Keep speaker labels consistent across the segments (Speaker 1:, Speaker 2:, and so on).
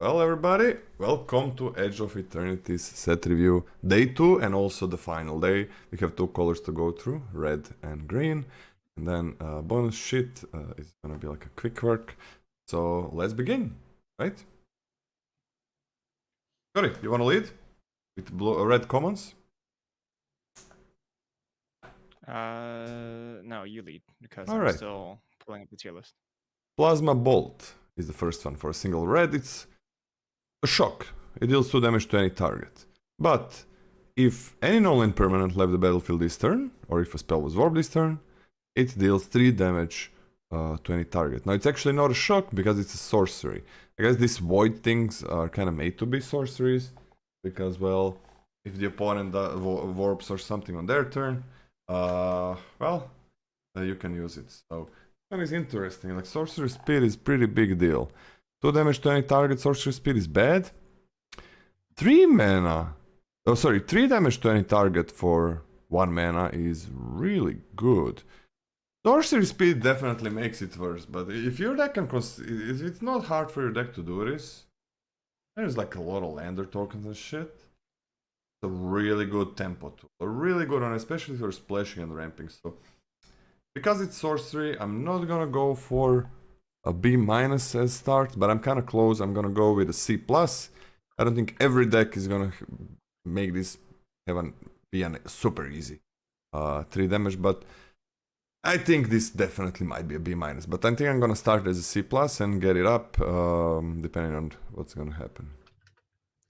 Speaker 1: Well, everybody, welcome to Edge of Eternities set review day 2 and also the final day. We have two colors to go through, red and green. And then bonus shit is gonna be like a quick work. So let's begin, right? Sorry, you wanna lead with red commons?
Speaker 2: No, you lead because
Speaker 1: All
Speaker 2: I'm
Speaker 1: right.
Speaker 2: still pulling up the tier list.
Speaker 1: Plasma Bolt is the first one for a single red. It's a shock. It deals 2 damage to any target. But if any non-land permanent left the battlefield this turn, or if a spell was warped this turn, it deals 3 damage to any target. Now it's actually not a shock because it's a sorcery. I guess these void things are kind of made to be sorceries because, well, if the opponent warps or something on their turn, you can use it. So that is interesting. Like sorcery speed is pretty big deal. 2 damage to any target. Sorcery speed is bad. 3 mana. Oh, sorry, 3 damage to any target for 1 mana is really good. Sorcery speed definitely makes it worse, but if your deck can if it's not hard for your deck to do this, there's like a lot of lander tokens and shit. It's a really good tempo tool. A really good one, especially if you're splashing and ramping. So because it's sorcery, I'm not gonna go for a B- as start, but I'm kinda close. I'm gonna go with a C+. I don't think every deck is gonna make this be super easy 3 damage, but I think this definitely might be a B-, but I think I'm gonna start as a C+ and get it up, depending on what's gonna happen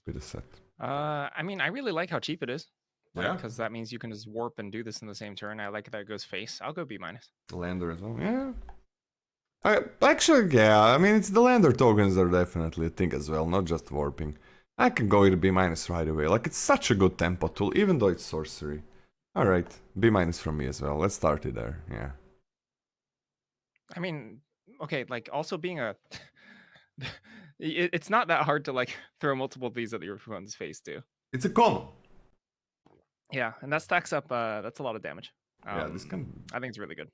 Speaker 1: with the set.
Speaker 2: I mean, I really like how cheap it is.
Speaker 1: Yeah,
Speaker 2: Because that means you can just warp and do this in the same turn. I like that it goes face. I'll go B-.
Speaker 1: lander as well. Yeah. Yeah. I mean, it's the lander tokens are definitely a thing as well, not just warping. I can go with B- right away. Like, it's such a good tempo tool, even though it's sorcery. Alright, B- from me as well. Let's start it there, yeah.
Speaker 2: I mean, okay, like also being a... it's not that hard to like throw multiple of these at your opponent's face too.
Speaker 1: It's a common.
Speaker 2: Yeah, and that stacks up, that's a lot of damage.
Speaker 1: Yeah, this can...
Speaker 2: I think it's really good.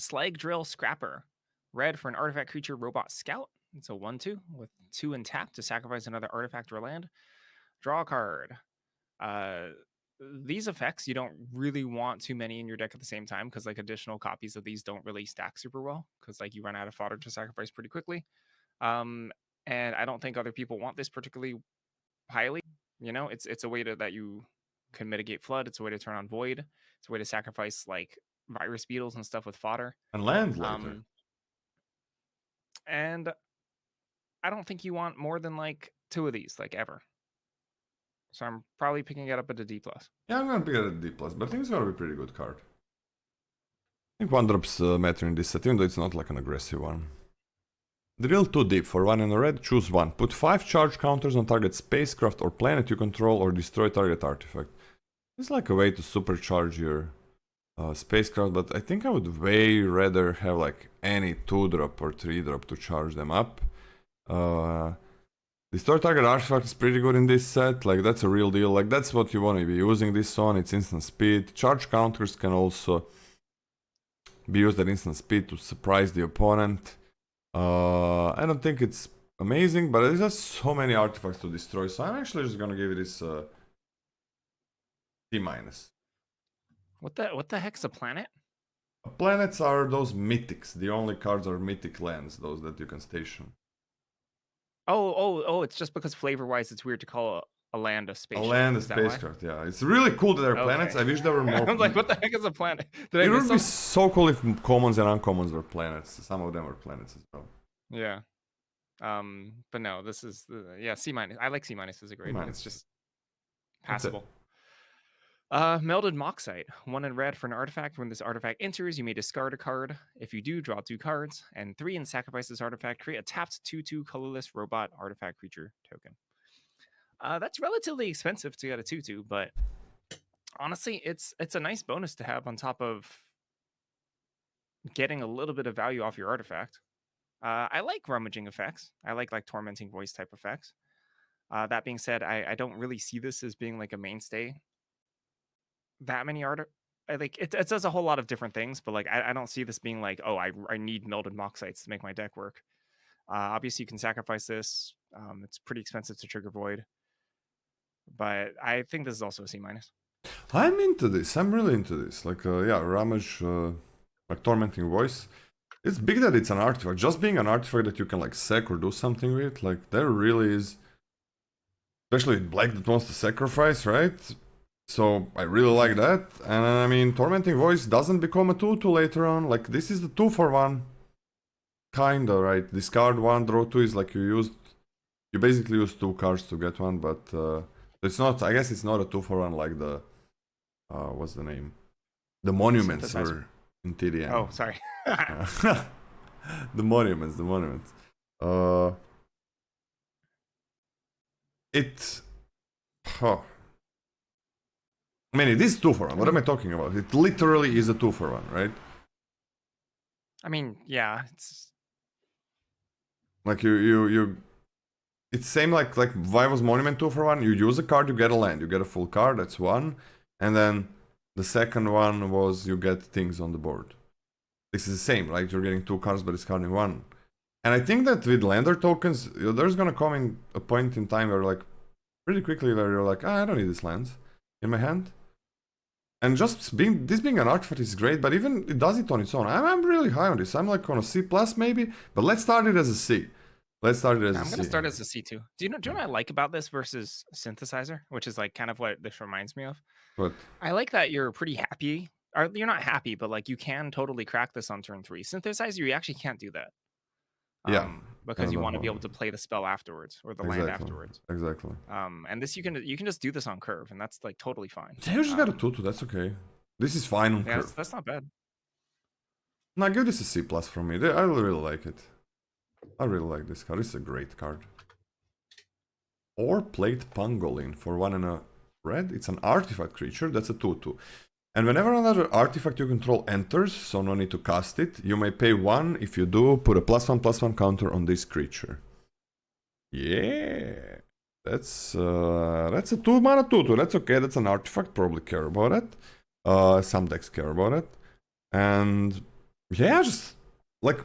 Speaker 2: Slag Drill Scrapper. Red for an artifact creature robot scout. It's a 1/2 with 2 and tap to sacrifice another artifact or land. Draw a card. These effects you don't really want too many in your deck at the same time because like additional copies of these don't really stack super well because like you run out of fodder to sacrifice pretty quickly. And I don't think other people want this particularly highly. You know, it's a way that you can mitigate flood. It's a way to turn on void. It's a way to sacrifice like virus beetles and stuff with fodder.
Speaker 1: And land later.
Speaker 2: And I don't think you want more than like 2 of these, like ever. So I'm probably picking it up at a D+.
Speaker 1: Yeah, I'm gonna pick it at a D+, but I think it's gonna be a pretty good card. I think 1-drops matter in this set, even though it's not like an aggressive one. Drill 2 deep for 1 and a red, choose 1. Put 5 charge counters on target spacecraft or planet you control or destroy target artifact. It's like a way to supercharge your spacecraft, but I think I would way rather have like any 2-drop or 3-drop to charge them up. Destroy target artifact is pretty good in this set, like that's a real deal, like that's what you want to be using this on, it's instant speed. Charge counters can also be used at instant speed to surprise the opponent. I don't think it's amazing, but there's just so many artifacts to destroy, so I'm actually just gonna give it this D-.
Speaker 2: What the heck's a planet?
Speaker 1: Planets are those mythics, the only cards are mythic lands, those that you can station.
Speaker 2: Oh, it's just because flavor-wise it's weird to call a land a spaceship.
Speaker 1: A land, a spacecraft, yeah. It's really cool that there are planets. I wish there were more.
Speaker 2: I was like, what the heck is a planet?
Speaker 1: It would be so cool if commons and uncommons were planets. Some of them are planets as well.
Speaker 2: Yeah. But no, this is yeah, C-. I like C- as a grade. It's just passable. Melded Moxite. 1 in red for an artifact. When this artifact enters, you may discard a card. If you do, draw 2 cards. And 3 and sacrifice this artifact. Create a tapped 2/2 colorless robot artifact creature token. That's relatively expensive to get a 2/2, but honestly, it's a nice bonus to have on top of getting a little bit of value off your artifact. I like rummaging effects. I like tormenting voice type effects. That being said, I don't really see this as being like a mainstay. That many it does a whole lot of different things, but like I don't see this being like, oh, I need melded moxites to make my deck work. Obviously, you can sacrifice this. It's pretty expensive to trigger Void, but I think this is also a C-.
Speaker 1: I'm into this. I'm really into this. Like, yeah, Ramage, like Tormenting Voice. It's big that it's an artifact. Just being an artifact that you can like sack or do something with, like there really is. Especially Black that wants to sacrifice, right? So I really like that. And I mean, Tormenting Voice doesn't become a 2/2 later on. Like this is the 2-for-1. Kinda, right? Discard 1, draw 2 is like you basically use 2 cards to get 1, but it's not, I guess it's not a 2-for-1 like the, what's the name? The Monuments were in TDM.
Speaker 2: Oh, sorry.
Speaker 1: The Monuments. Huh. I mean, it is 2-for-1. What am I talking about? It literally is a 2-for-1, right?
Speaker 2: I mean, yeah, it's
Speaker 1: like you. It's same like Vival's Monument 2-for-1. You use a card, you get a land, you get a full card. That's one, and then the second one was you get things on the board. This is the same, right? You're getting 2 cards, but discarding 1. And I think that with lander tokens, there's gonna come in a point in time where like pretty quickly where you're like, I don't need this land in my hand. And just being an artifact is great, but even it does it on its own. I'm really high on this. I'm like on a C+ maybe, but let's start it as a C. I'm gonna
Speaker 2: start as a C2. Do you know what I like about this versus Synthesizer, which is like kind of what this reminds me of?
Speaker 1: What?
Speaker 2: I like that you're pretty happy. Or you're not happy, but like you can totally crack this on turn 3. Synthesizer, you actually can't do that.
Speaker 1: Yeah.
Speaker 2: Because you want to be able to play the spell afterwards or the land afterwards.
Speaker 1: Exactly.
Speaker 2: And this you can just do this on curve, and that's like totally fine.
Speaker 1: Yeah, you just got a 2/2. That's okay. This is fine on curve.
Speaker 2: That's not bad.
Speaker 1: No, give this a C+ from me. I really like it. I really like this card. It's a great card. Or Plate Pangolin for 1 and a red. It's an artifact creature. That's a 2/2. And whenever another artifact you control enters, so no need to cast it, you may pay 1. If you do, put a +1/+1 counter on this creature. Yeah. That's a 2-mana 2/2. That's okay. That's an artifact. Probably care about it. Some decks care about it. And yeah, just like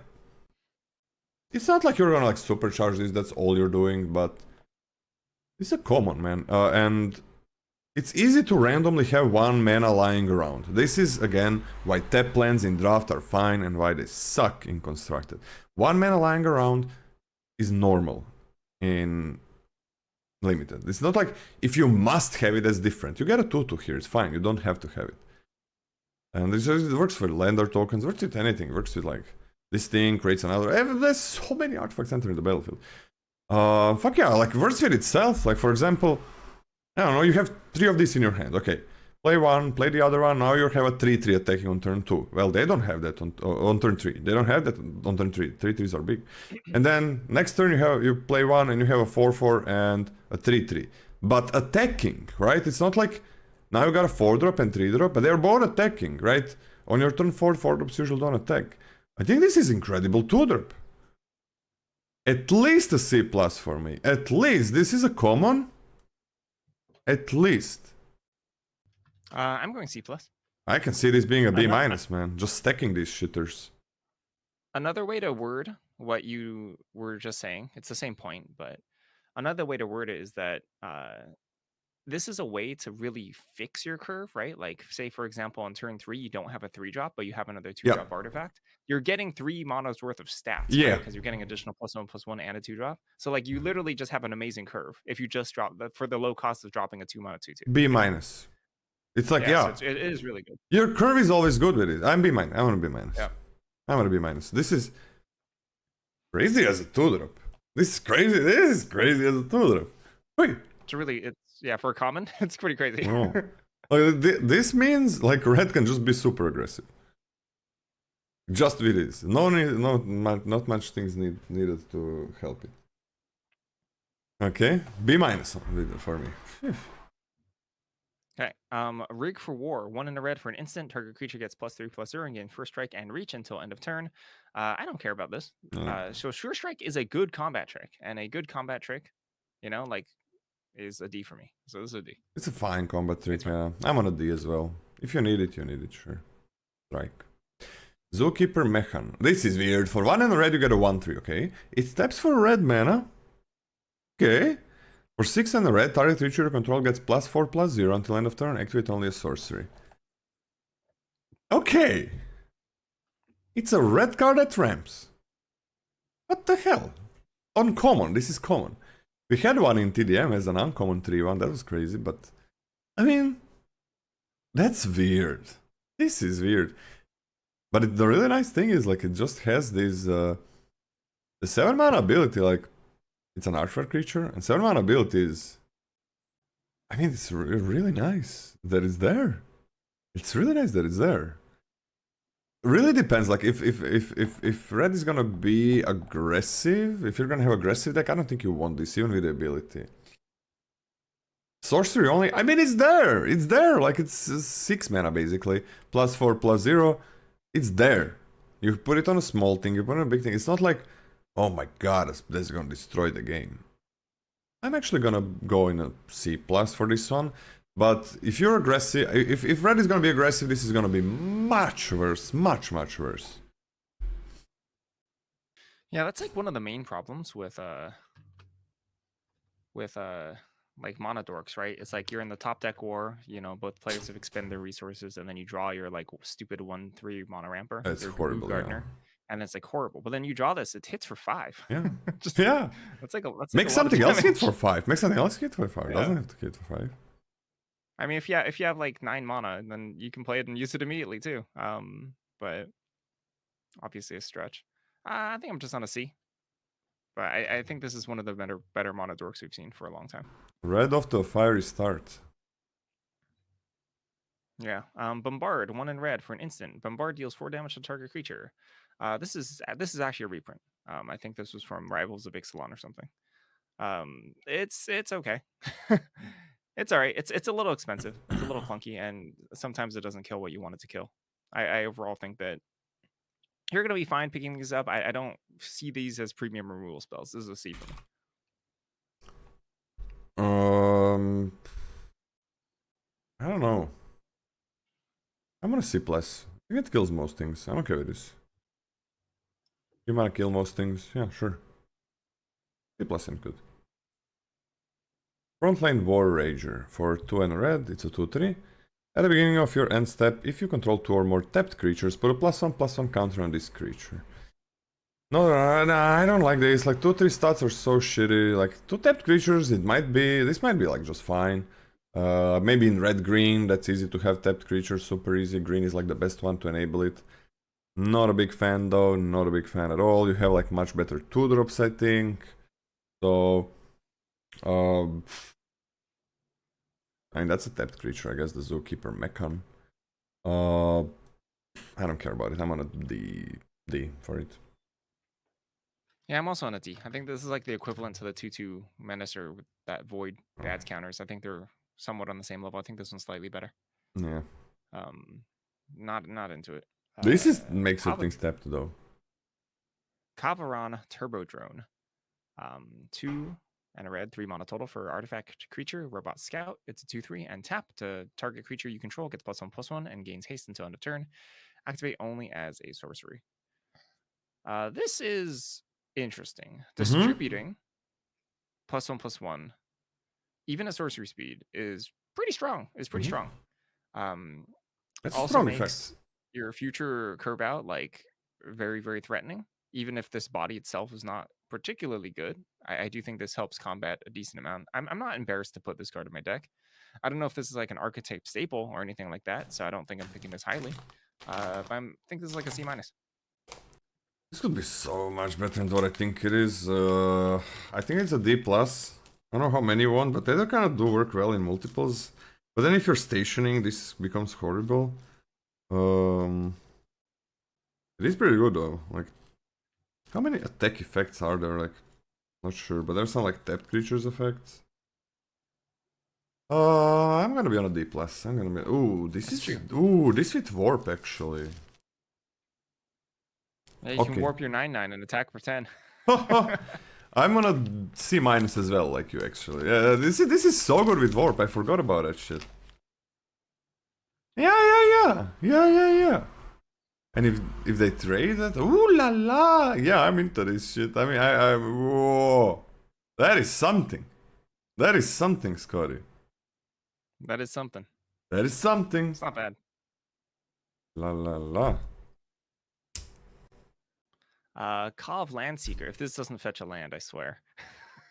Speaker 1: it's not like you're gonna like supercharge this, that's all you're doing, but it's a common, man. And it's easy to randomly have 1 mana lying around. This is, again, why tap lands in draft are fine and why they suck in constructed. 1 mana lying around is normal in limited. It's not like if you must have it, that's different. You get a 2/2 here, it's fine. You don't have to have it. And it works for lander tokens, works with anything. It works with like this thing, creates another. There's so many artifacts entering the battlefield. Fuck yeah, like works with itself. Like for example, I don't know, you have 3 of these in your hand. Okay, play 1, play the other one. Now you have a 3/3 attacking on turn 2. Well, they don't have that on turn 3. They don't have that on turn 3. 3/3s are big. And then next turn you play 1 and you have a 4/4 and a 3/3. But attacking, right? It's not like now you got a 4-drop and 3-drop, but they're both attacking, right? On your turn 4, 4-drops usually don't attack. I think this is incredible 2-drop. At least a C+ for me. At least. This is a common. At least.
Speaker 2: I'm going C+.
Speaker 1: I can see this being a B-, man. Just stacking these shitters.
Speaker 2: Another way to word what you were just saying, it's the same point, but another way to word it is that this is a way to really fix your curve, right? Like, say, for example, on turn 3, you don't have a 3-drop, but you have another 2-drop artifact. You're getting 3 mana's worth of stats,
Speaker 1: yeah,
Speaker 2: because you're getting additional +1/+1 and a 2-drop. So, like, you literally just have an amazing curve if you just drop for the low cost of dropping a 2-mana 2/2.
Speaker 1: B-. It's like, yeah.
Speaker 2: So it is really good.
Speaker 1: Your curve is always good with it. I'm B-. I want to B-.
Speaker 2: Yeah.
Speaker 1: I want to B-. This is crazy as a 2-drop. This is crazy as a 2-drop. Wait.
Speaker 2: For a common, it's pretty crazy.
Speaker 1: Oh. This means like red can just be super aggressive. Just with this. Not much things needed to help it. Okay, B- for me.
Speaker 2: Okay, Rig for War. 1 in a red for an instant. Target creature gets +3/+0 and gain first strike and reach until end of turn. I don't care about this. So Sure Strike is a good combat trick, and a good combat trick, is a D for me. So this is a D.
Speaker 1: It's a fine combat trick. Yeah, I'm on a D as well. If you need it, sure. Strike. Zookeeper Mechan. This is weird. For 1 and a red, you get a 1/3, okay? It taps for red mana. Okay. For 6 and a red, target creature you control gets +4/+0 until end of turn. Activate only a sorcery. Okay. It's a red card that ramps. What the hell? Uncommon. This is common. We had one in TDM as an uncommon 3/1. That was crazy, but... I mean... That's weird. This is weird. But the really nice thing is, like, it just has this... the 7 mana ability, like... It's an artifact creature, and 7 mana ability is... I mean, it's really nice that it's there. It's really nice that it's there. Really depends, like, if red is gonna be aggressive, if you're gonna have aggressive deck, I don't think you want this, even with the ability. Sorcery only, I mean, it's there! It's there! Like, it's 6 mana, basically. +4/+0, it's there. You put it on a small thing, you put it on a big thing. It's not like, oh my god, that's gonna destroy the game. I'm actually gonna go in a C+ for this one. But if you're aggressive, if red is gonna be aggressive, this is gonna be much worse, much worse.
Speaker 2: Yeah, that's like one of the main problems with like mana dorks, right? It's like you're in the top deck war, you know, both players have expended their resources, and then you draw your like stupid 1/3 mana ramper.
Speaker 1: It's horrible,
Speaker 2: Gardener, and it's like horrible. But then you draw this, it hits for 5.
Speaker 1: Yeah,
Speaker 2: Just,
Speaker 1: yeah.
Speaker 2: That's like
Speaker 1: Make something else hit for 5. Make something else hit for 5.
Speaker 2: Yeah.
Speaker 1: Doesn't have to hit for 5.
Speaker 2: I mean, if you have like 9 mana, then you can play it and use it immediately too. But obviously a stretch. I think I'm just on a C. But I think this is one of the better mana dorks we've seen for a long time.
Speaker 1: Red off to a fiery start.
Speaker 2: Yeah. Bombard, 1 in red for an instant. Bombard deals 4 damage to target creature. This is actually a reprint. I think this was from Rivals of Ixalan or something. It's okay. It's all right. It's a little expensive. It's a little clunky, and sometimes it doesn't kill what you want it to kill. I overall think that you're gonna be fine picking these up. I don't see these as premium removal spells. This is a C for me.
Speaker 1: I don't know. I'm gonna C+. I think it kills most things. I'm okay with this. You wanna kill most things? Yeah, sure. C+ ain't good. Frontline War Rager. For 2 and a red, it's a 2/3. At the beginning of your end step, if you control 2 or more tapped creatures, put a +1/+1 counter on this creature. No, I don't like this. Like, 2/3 stats are so shitty. Like, 2 tapped creatures, this might be like just fine. Maybe in red-green, that's easy to have tapped creatures, super easy. Green is like the best one to enable it. Not a big fan though, not a big fan at all. You have like much better 2-drops, I think. So, I mean, that's a tapped creature, I guess, the Zookeeper Mechan. I don't care about it. I'm on a D for it.
Speaker 2: Yeah, I'm also on a D. I think this is like the equivalent to the 2/2 Menacer with that Void Dad's counters. I think they're somewhat on the same level. I think this one's slightly better.
Speaker 1: Yeah.
Speaker 2: Not into it.
Speaker 1: This makes things tapped though.
Speaker 2: Kavaran Turbo Drone. 2 and a red, 3 mana total for artifact creature, Robot Scout. It's a 2/3 and tap to target creature you control gets +1/+1 and gains haste until end of turn. Activate only as a sorcery. This is interesting. Distributing +1/+1, even at sorcery speed, is pretty strong.
Speaker 1: That's
Speaker 2: also
Speaker 1: strong
Speaker 2: makes
Speaker 1: effect.
Speaker 2: your future curve out like very, very threatening. Even if this body itself is not particularly good, I do think this helps combat a decent amount. I'm not embarrassed to put this card in my deck. I don't know if this is like an archetype staple or anything like that, so I don't think I'm picking this highly. But I think this is like a C-.
Speaker 1: This could be so much better than what I think it is. I think it's a D+. I don't know how many you want, but they kind of do work well in multiples. But then if you're stationing, this becomes horrible. It is pretty good though. Like, how many attack effects are there? Like, not sure, but there's some like tapped creatures effects. I'm gonna be on a D+. I'm gonna be. Ooh, this with warp actually.
Speaker 2: Yeah, you can warp your 9/9 and attack for 10.
Speaker 1: I'm on a C- as well, like you actually. Yeah, this is so good with warp. I forgot about that shit. Yeah. And if they trade that, ooh la la, yeah, I'm into this shit. I mean, whoa, that is something. That is something, Scotty.
Speaker 2: That is something.
Speaker 1: That is something.
Speaker 2: It's not bad.
Speaker 1: La la la.
Speaker 2: Call of Landseeker. If this doesn't fetch a land, I swear.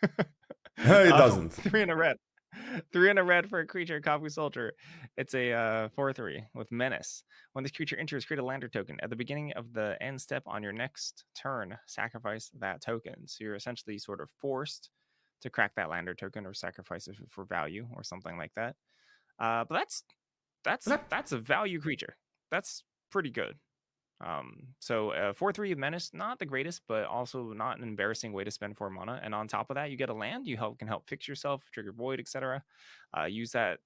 Speaker 1: It doesn't.
Speaker 2: 3 in a red. 3 in a red for a creature, Kavu Soldier. It's a 4/3 with Menace. When this creature enters, create a lander token. At the beginning of the end step on your next turn, sacrifice that token. So you're essentially sort of forced to crack that lander token or sacrifice it for value or something like that. But that's a value creature. That's pretty good. So 4/3 Menace, not the greatest, but also not an embarrassing way to spend 4 mana. And on top of that, you get a land. You can help fix yourself, trigger void, etc. Use that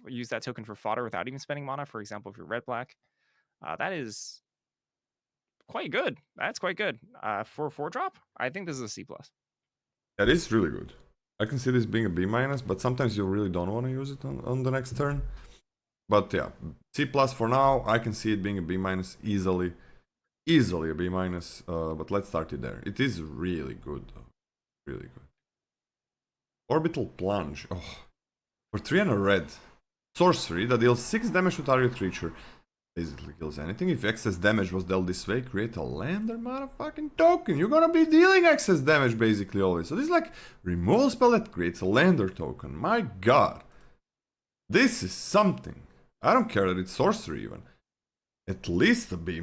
Speaker 2: use that token for fodder without even spending mana. For example, if you're red black, that is quite good. That's quite good for 4-drop. I think this is a C+.
Speaker 1: That is really good. I can see this being a B-, but sometimes you really don't want to use it on the next turn. But yeah, C+ for now. I can see it being a B- easily. Easily a B-. But let's start it there. It is really good, though. Really good. Orbital Plunge. Oh. For 3 and a red. Sorcery that deals 6 damage to target creature. Basically kills anything. If excess damage was dealt this way, create a lander motherfucking token. You're gonna be dealing excess damage basically always. So this is like removal spell that creates a lander token. My god. This is something. I don't care that it's sorcery even. At least a B-.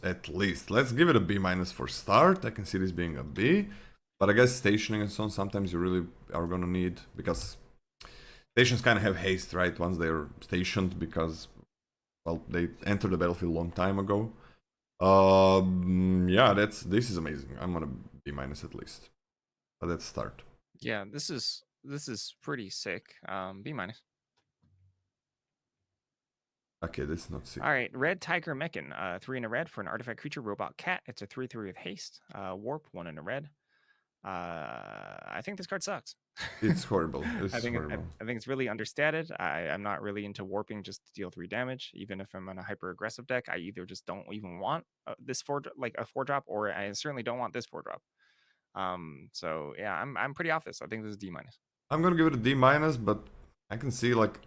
Speaker 1: At least. Let's give it a B- for start. I can see this being a B. But I guess stationing and so on, sometimes you really are gonna need, because stations kind of have haste, right? Once they're stationed, because, well, they entered the battlefield a long time ago. Yeah, this is amazing. I'm gonna B- at least. But let's start.
Speaker 2: Yeah, this is pretty sick. B-.
Speaker 1: Okay, this is not sick.
Speaker 2: All right, Red Tiger Mechan, 3 in a red for an artifact creature, robot cat. It's a 3/3 with haste, warp, 1 in a red. I think this card sucks.
Speaker 1: It's horrible. It's
Speaker 2: I think
Speaker 1: horrible.
Speaker 2: I think it's really understated. I'm not really into warping just to deal 3 damage. Even if I'm on a hyper aggressive deck, I either just don't even want this a 4-drop, or I certainly don't want this 4-drop. So yeah, I'm pretty off this. I think this is D-.
Speaker 1: I'm gonna give it a D-, but I can see, like,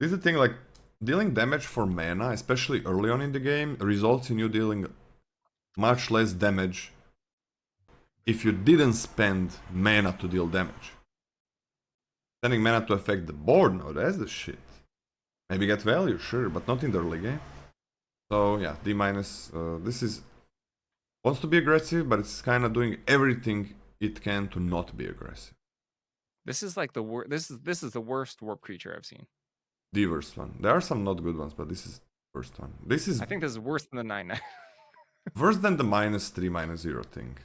Speaker 1: this is the thing, like, dealing damage for mana, especially early on in the game, results in you dealing much less damage if you didn't spend mana to deal damage. Spending mana to affect the board, no, that's the shit. Maybe get value, sure, but not in the early game. So yeah, D-. This is wants to be aggressive, but it's kind of doing everything it can to not be aggressive.
Speaker 2: This is like the worst. This is the worst warp creature I've seen.
Speaker 1: The worst one. There are some not good ones, but this is the worst one. This is.
Speaker 2: I think this is worse than the 9/9.
Speaker 1: Worse than the -3, -0 thing.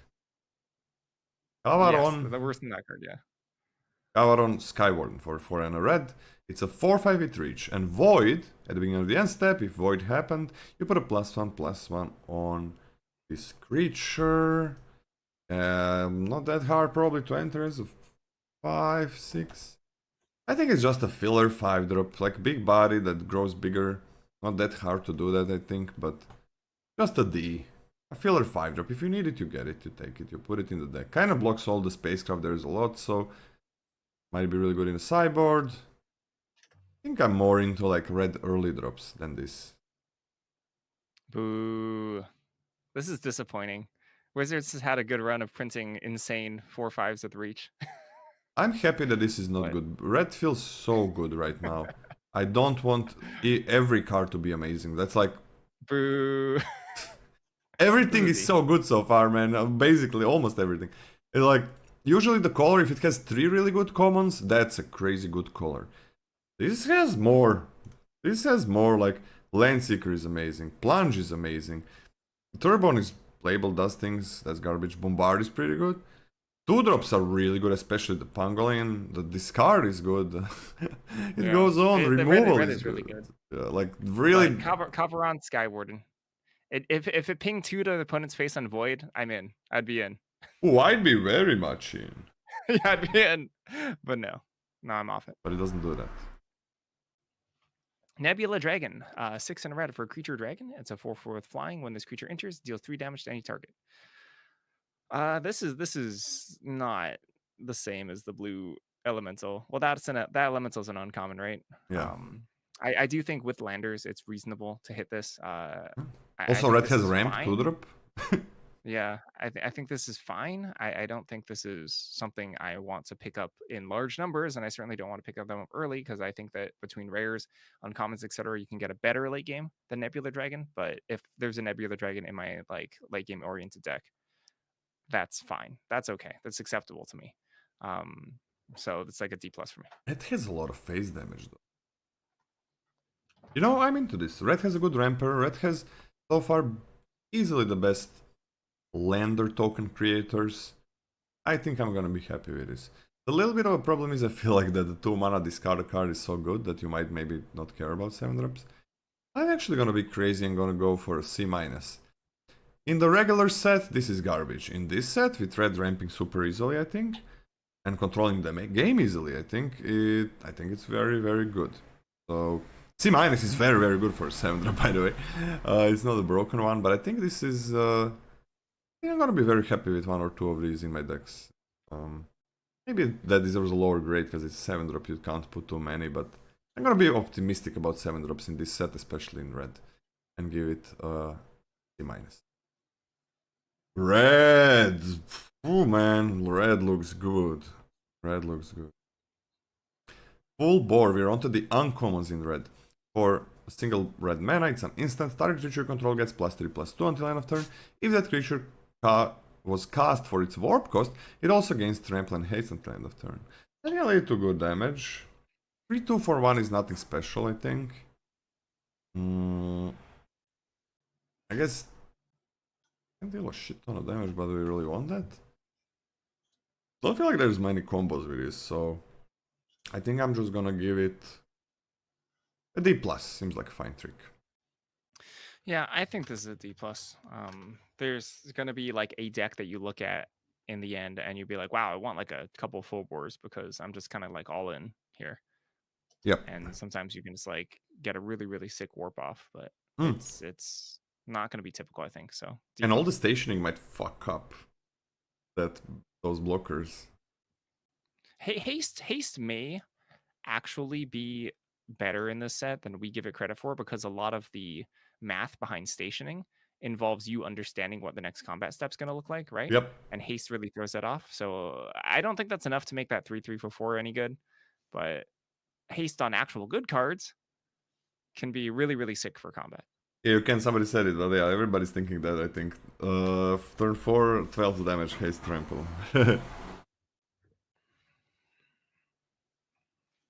Speaker 2: Yes, the worse than that card, yeah.
Speaker 1: Kavaron Skywarden for 4 and a red. It's a 4/5 with reach. And Void, at the beginning of the end step, if Void happened, you put a +1/+1 on this creature. Not that hard probably to enter as a 5, 6. I think it's just a filler 5-drop, like big body that grows bigger. Not that hard to do that, I think, but just a D. A filler 5-drop. If you need it, you get it, you take it, you put it in the deck. Kind of blocks all the spacecraft, there's a lot, so might be really good in the sideboard. I think I'm more into like red early drops than this.
Speaker 2: Boo. This is disappointing. Wizards has had a good run of printing insane 4/5s with reach.
Speaker 1: I'm happy that this is not good. Red feels so good right now. I don't want every card to be amazing. That's like...
Speaker 2: Boo.
Speaker 1: Everything is so good so far, man. Basically, almost everything. It's like, usually the color, if it has 3 really good commons, that's a crazy good color. This has more. This has more, like, Landseeker is amazing. Plunge is amazing. Turbone is playable, does things, that's garbage. Bombard is pretty good. 2-drops are really good, especially the Pangolian. The discard is good. It goes on. Removal
Speaker 2: red
Speaker 1: is
Speaker 2: really good.
Speaker 1: Like, really...
Speaker 2: Kavaron Skywarden. If it pinged 2 to the opponent's face on Void, I'm in. I'd be in.
Speaker 1: Oh, I'd be very much in.
Speaker 2: Yeah, I'd be in. But no. No, I'm off it.
Speaker 1: But it doesn't do that.
Speaker 2: Nebula Dragon, 6 and a red for a creature dragon. It's a 4/4 with flying. When this creature enters, deals 3 damage to any target. This is not the same as the blue elemental. Well, that elemental is an uncommon, right?
Speaker 1: Yeah.
Speaker 2: I do think with landers it's reasonable to hit this. I
Speaker 1: Also,
Speaker 2: think
Speaker 1: red
Speaker 2: this
Speaker 1: has
Speaker 2: is
Speaker 1: ramp
Speaker 2: fine.
Speaker 1: 2-drop.
Speaker 2: Yeah, I think this is fine. I don't think this is something I want to pick up in large numbers, and I certainly don't want to pick up them up early because I think that between rares, uncommons, etc., you can get a better late game than Nebula Dragon. But if there's a Nebula Dragon in my like late game oriented deck, that's fine. That's okay. That's acceptable to me. So it's like a D plus for me.
Speaker 1: Red has a lot of phase damage though. You know, I'm into this. Red has a good ramper. Red has so far easily the best lander token creators. I think I'm gonna be happy with this. The little bit of a problem is I feel like that the 2 mana discard card is so good that you might maybe not care about 7 drops. I'm actually gonna be crazy and gonna go for a C-. In the regular set, this is garbage. In this set, with red ramping super easily, I think, and controlling the game easily, I think it's very, very good. So C- is very, very good for a 7 drop, by the way. It's not a broken one, but I think this is. I'm gonna be very happy with 1 or 2 of these in my decks. Maybe that deserves a lower grade because it's 7 drop. You can't put too many, but I'm gonna be optimistic about 7 drops in this set, especially in red, and give it C-. Red! Oh man, red looks good. Red looks good. Full bore, we're onto the uncommons in red. For a single red mana, it's an instant. Target creature control gets +3/+2 until end of turn. If that creature was cast for its warp cost, it also gains trample and haste until end of turn. That's really too good damage. 3/2 for 1 is nothing special, I think. I guess can deal a shit ton of damage, but do we really want that? Don't feel like there's many combos with this, so I think I'm just gonna give it a D+. Seems like a fine trick.
Speaker 2: Yeah, I think this is a D plus. There's gonna be like a deck that you look at in the end, and you'd be like, "Wow, I want like a couple full bores because I'm just kind of like all in here."
Speaker 1: Yep.
Speaker 2: And sometimes you can just like get a really really sick warp off, but
Speaker 1: Mm.
Speaker 2: it's not gonna be typical, I think. So D+.
Speaker 1: And all the stationing might fuck up those blockers.
Speaker 2: Haste may actually be better in this set than we give it credit for because a lot of the math behind stationing involves you understanding what the next combat step's going to look like, right?
Speaker 1: Yep.
Speaker 2: And haste really throws that off. So I don't think that's enough to make that 3/3 for 4 any good, but haste on actual good cards can be really really sick for combat.
Speaker 1: Yeah, somebody said it, but yeah, everybody's thinking that, I think. Turn 4, 12 damage, haste trample.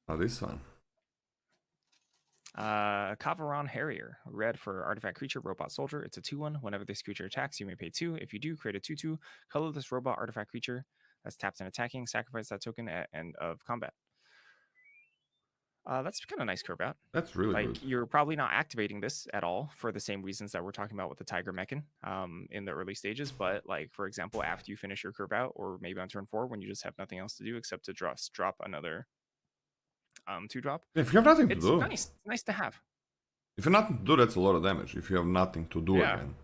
Speaker 1: Now this one.
Speaker 2: Kavaron Harrier, red for artifact creature, robot soldier. It's a 2/1. Whenever this creature attacks, you may pay 2. If you do, create a 2/2 colorless robot artifact creature that's tapped and attacking. Sacrifice that token at end of combat. That's kind of nice curve out.
Speaker 1: That's really
Speaker 2: like,
Speaker 1: good.
Speaker 2: You're probably not activating this at all for the same reasons that we're talking about with the Tiger Mechan in the early stages. But like, for example, after you finish your curve out, or maybe on turn 4 when you just have nothing else to do except to drop another 2-drop.
Speaker 1: If you have nothing to
Speaker 2: It's
Speaker 1: do.
Speaker 2: nice to have.
Speaker 1: If you have nothing to do, that's a lot of damage. If you have nothing to do again.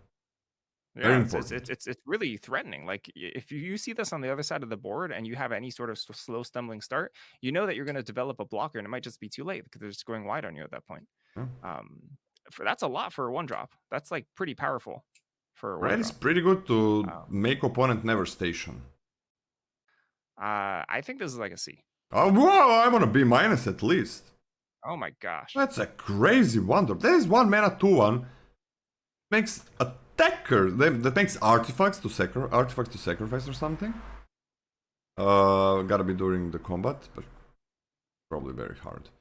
Speaker 2: Yeah, it's really threatening. Like if you see this on the other side of the board and you have any sort of slow stumbling start, you know that you're going to develop a blocker and it might just be too late because they're just going wide on you at that point.
Speaker 1: Yeah.
Speaker 2: That's a lot for a 1-drop. That's like pretty powerful for a 1-drop.
Speaker 1: Red is pretty good to make opponent never station.
Speaker 2: I think this is like a C.
Speaker 1: Oh, whoa, I want a B- at least.
Speaker 2: Oh my gosh.
Speaker 1: That's a crazy 1-drop. That is 1 mana 2/1. Makes attacker that makes artifacts to sacrifice or something. Gotta be during the combat, but probably very hard.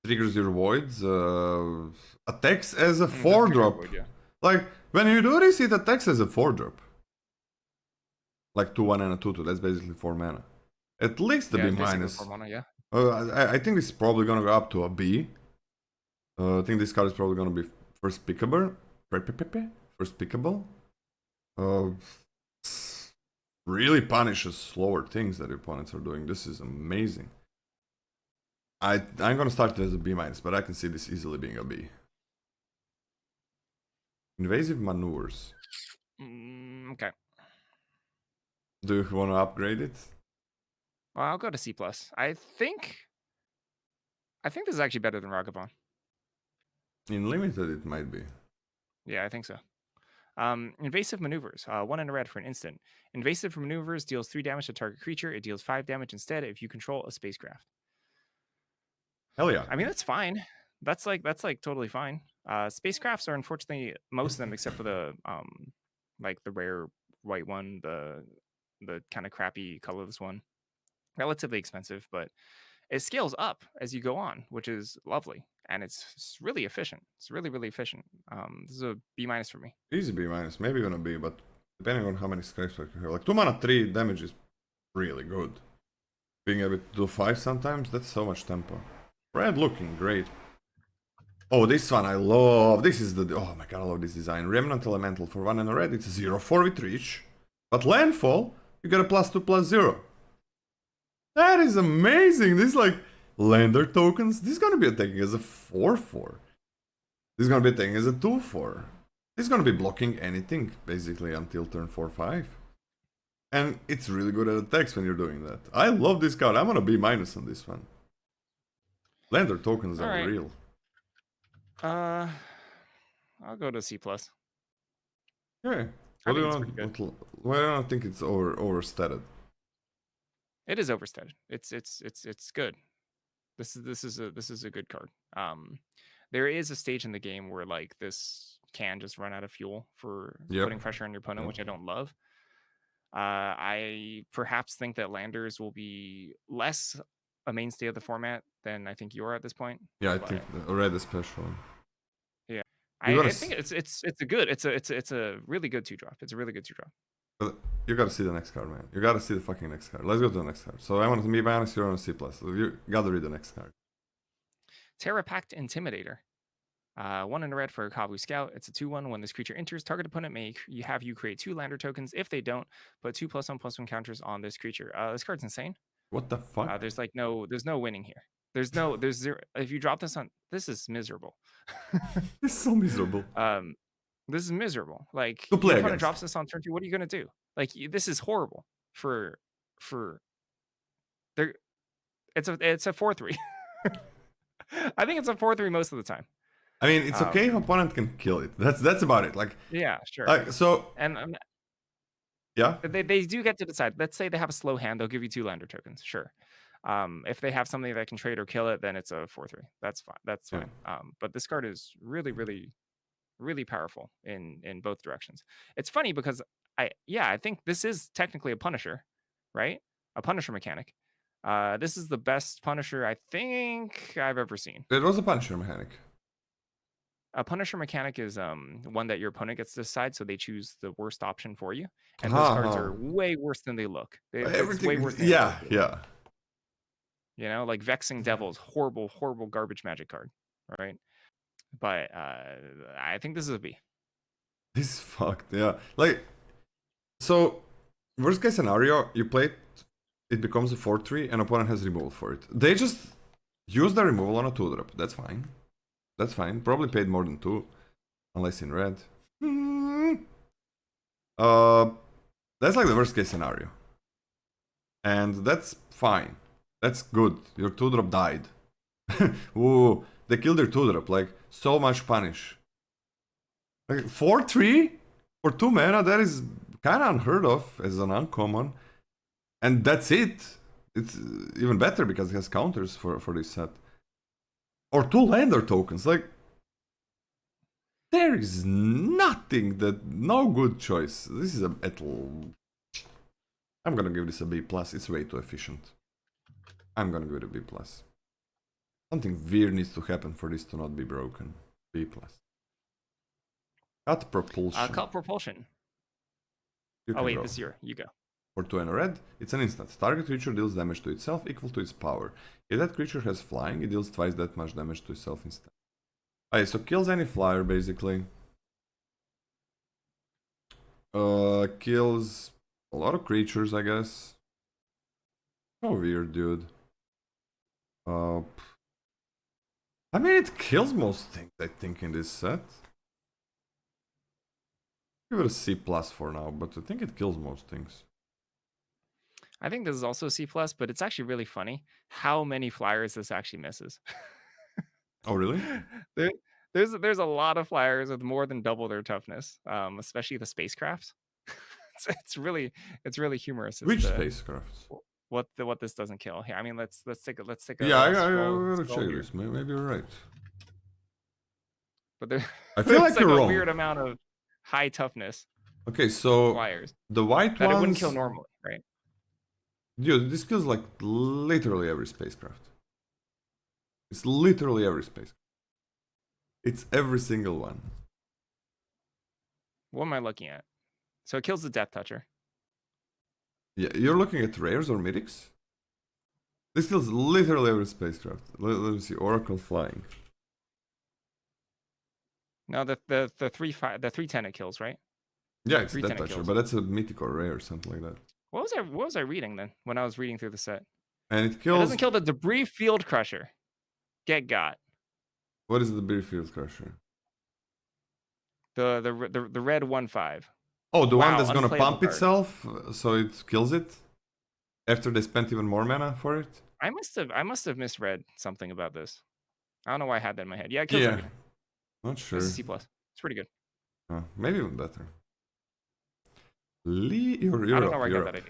Speaker 1: Triggers your voids. Attacks as a 4-drop.
Speaker 2: Yeah.
Speaker 1: Like when you do this, it attacks as a 4-drop. Like 2/1 and a 2/2. That's basically 4 mana. At least the B-.
Speaker 2: 4 mana, yeah.
Speaker 1: I think this is probably gonna go up to a B. I think this card is probably gonna be first pickable. First pickable. Really punishes slower things that your opponents are doing. This is amazing. I'm gonna start it as a B minus, but I can see this easily being a B. Invasive maneuvers.
Speaker 2: Okay.
Speaker 1: Do you want to upgrade it?
Speaker 2: Well, I'll go to C+. I think this is actually better than Ragavan.
Speaker 1: In limited, it might be.
Speaker 2: Yeah, I think so. Invasive maneuvers. 1 and a red for an instant. Invasive maneuvers deals 3 damage to target creature. It deals 5 damage instead if you control a spacecraft.
Speaker 1: Hell yeah.
Speaker 2: I mean, that's fine. That's like totally fine. Spacecrafts are unfortunately most of them, except for the like the rare white one, the kind of crappy colorless one, relatively expensive, but it scales up as you go on, which is lovely, and it's really efficient. It's really efficient. This is a B minus for me.
Speaker 1: Easy B minus, maybe even a B, but depending on how many scrapes you have. Like 2 mana 3 damage is really good. Being able to do 5 sometimes, that's so much tempo. Red looking great. Oh, this one I love. This is the... Oh my god, I love this design. Remnant Elemental for 1 and a red. It's 0/4 with reach. But landfall, you get a +2/+0. That is amazing. This is like lander tokens. This is gonna be attacking as a 4/4. This is gonna be attacking as a 2/4. This is gonna be blocking anything, basically, until turn 4/5. And it's really good at attacks when you're doing that. I love this card. I'm gonna B minus on this one. Lander tokens are
Speaker 2: Alright.
Speaker 1: real.
Speaker 2: I'll go to C+.
Speaker 1: Yeah.
Speaker 2: I
Speaker 1: What do
Speaker 2: think
Speaker 1: you
Speaker 2: it's
Speaker 1: want?
Speaker 2: pretty good.
Speaker 1: Why do I don't think it's overstated?
Speaker 2: It is overstated. It's good. This is a good card. There is a stage in the game where like this can just run out of fuel for putting pressure on your opponent, which I don't love. I perhaps think that landers will be less a mainstay of the format than I think you are at this point.
Speaker 1: Yeah, I think red especially.
Speaker 2: Yeah, I think it's a really good 2-drop. It's a really good 2-drop.
Speaker 1: But you gotta see the next card, man. You gotta see the fucking next card. Let's go to the next card. So I want to be minus, you're on a C+. So you gotta read the next card.
Speaker 2: Terra Pact Intimidator. 1 and a red for a Kavu Scout. It's a 2/1. When this creature enters, target opponent may you create 2 lander tokens. If they don't, put 2 +1/+1 counters on this creature. This card's insane.
Speaker 1: What the fuck?
Speaker 2: There's no winning here. There's zero. If you drop this on, this is miserable.
Speaker 1: This is so miserable.
Speaker 2: This is miserable. Like
Speaker 1: To play
Speaker 2: your opponent
Speaker 1: against.
Speaker 2: drops this on turn 2. What are you gonna do? Like this is horrible for there. It's a 4/3. I think it's a 4/3 most of the time.
Speaker 1: I mean, it's okay if opponent can kill it. That's about it. Like
Speaker 2: yeah, sure.
Speaker 1: So
Speaker 2: and
Speaker 1: yeah,
Speaker 2: they do get to decide. Let's say they have a slow hand, they'll give you 2 lander tokens. Sure. If they have something that can trade or kill it, then it's a 4/3. That's fine. That's fine. But this card is really powerful in both directions. It's funny because I think this is technically a Punisher, right? A Punisher mechanic. This is the best Punisher I think I've ever seen.
Speaker 1: It was a Punisher mechanic.
Speaker 2: A Punisher mechanic is one that your opponent gets to decide, so they choose the worst option for you. And those cards are way worse than they look. It's way worse than they look.
Speaker 1: Yeah.
Speaker 2: You know, like Vexing Devils, horrible garbage magic card, right? But I think this is a B.
Speaker 1: This is fucked, yeah. Like, so, worst case scenario, you play it becomes a 4/3, and opponent has removal for it. They just use the removal on a 2-drop. That's fine. That's fine. Probably paid more than 2, unless in red. That's like the worst case scenario. And that's fine. That's good. Your 2-drop died. Ooh, they killed their 2-drop. Like, so much punish. Like, 4/3 for 2 mana, that is kind of unheard of as an uncommon. And that's it. It's even better because it has counters for this set. Or 2 lander tokens. Like, there is nothing no good choice. This is I'm gonna give this a B+. It's way too efficient. I'm gonna give it a B+. Something weird needs to happen for this to not be broken. B+. Cut propulsion.
Speaker 2: Cut propulsion.
Speaker 1: Oh wait,
Speaker 2: this year. You go.
Speaker 1: For 2 and a red, it's an instant. Target creature deals damage to itself equal to its power. If that creature has flying, it deals twice that much damage to itself instead. Okay, so kills any flyer basically. Kills a lot of creatures, I guess. Oh weird, dude. I mean, it kills most things, I think, in this set. Give it a C+ for now, but I think it kills most things.
Speaker 2: I think this is also C+, but it's actually really funny how many flyers this actually misses.
Speaker 1: Oh, really?
Speaker 2: There's a lot of flyers with more than double their toughness, especially the spacecrafts. it's really humorous.
Speaker 1: Which spacecrafts?
Speaker 2: What this doesn't kill. Here, I mean, let's take a
Speaker 1: Yeah, I
Speaker 2: scroll
Speaker 1: gotta check
Speaker 2: here.
Speaker 1: this. Maybe you're right.
Speaker 2: But there,
Speaker 1: I feel like
Speaker 2: there's
Speaker 1: you're
Speaker 2: a
Speaker 1: wrong.
Speaker 2: weird amount of high toughness
Speaker 1: Okay, so
Speaker 2: flyers
Speaker 1: the white
Speaker 2: that
Speaker 1: ones.
Speaker 2: it wouldn't kill normally, right?
Speaker 1: Dude, this kills like literally every spacecraft. It's literally every spacecraft. It's every single one.
Speaker 2: What am I looking at? So it kills the Death Toucher.
Speaker 1: Yeah, you're looking at rares or mythics? This kills literally every spacecraft. Let me see. Oracle flying.
Speaker 2: No, the 310 it kills, right?
Speaker 1: Yeah, it's
Speaker 2: 310
Speaker 1: that toucher,
Speaker 2: kills.
Speaker 1: but that's a mythic or rare or something like that.
Speaker 2: What was I reading then when I was reading through the set?
Speaker 1: And it
Speaker 2: It
Speaker 1: kills.
Speaker 2: doesn't kill the Debris Field Crusher. Get got.
Speaker 1: What is the Beer Field Crusher?
Speaker 2: The red 1/5.
Speaker 1: Oh, the one
Speaker 2: Wow,
Speaker 1: that's gonna
Speaker 2: unplayable
Speaker 1: pump
Speaker 2: card.
Speaker 1: itself, so it kills it after they spent even more mana for it.
Speaker 2: I must have misread something about this. I don't know why I had that in my head. Yeah, it kills everything.
Speaker 1: Not sure.
Speaker 2: This is C+. It's pretty good.
Speaker 1: Maybe even better.
Speaker 2: I don't know where I got
Speaker 1: Europe.
Speaker 2: that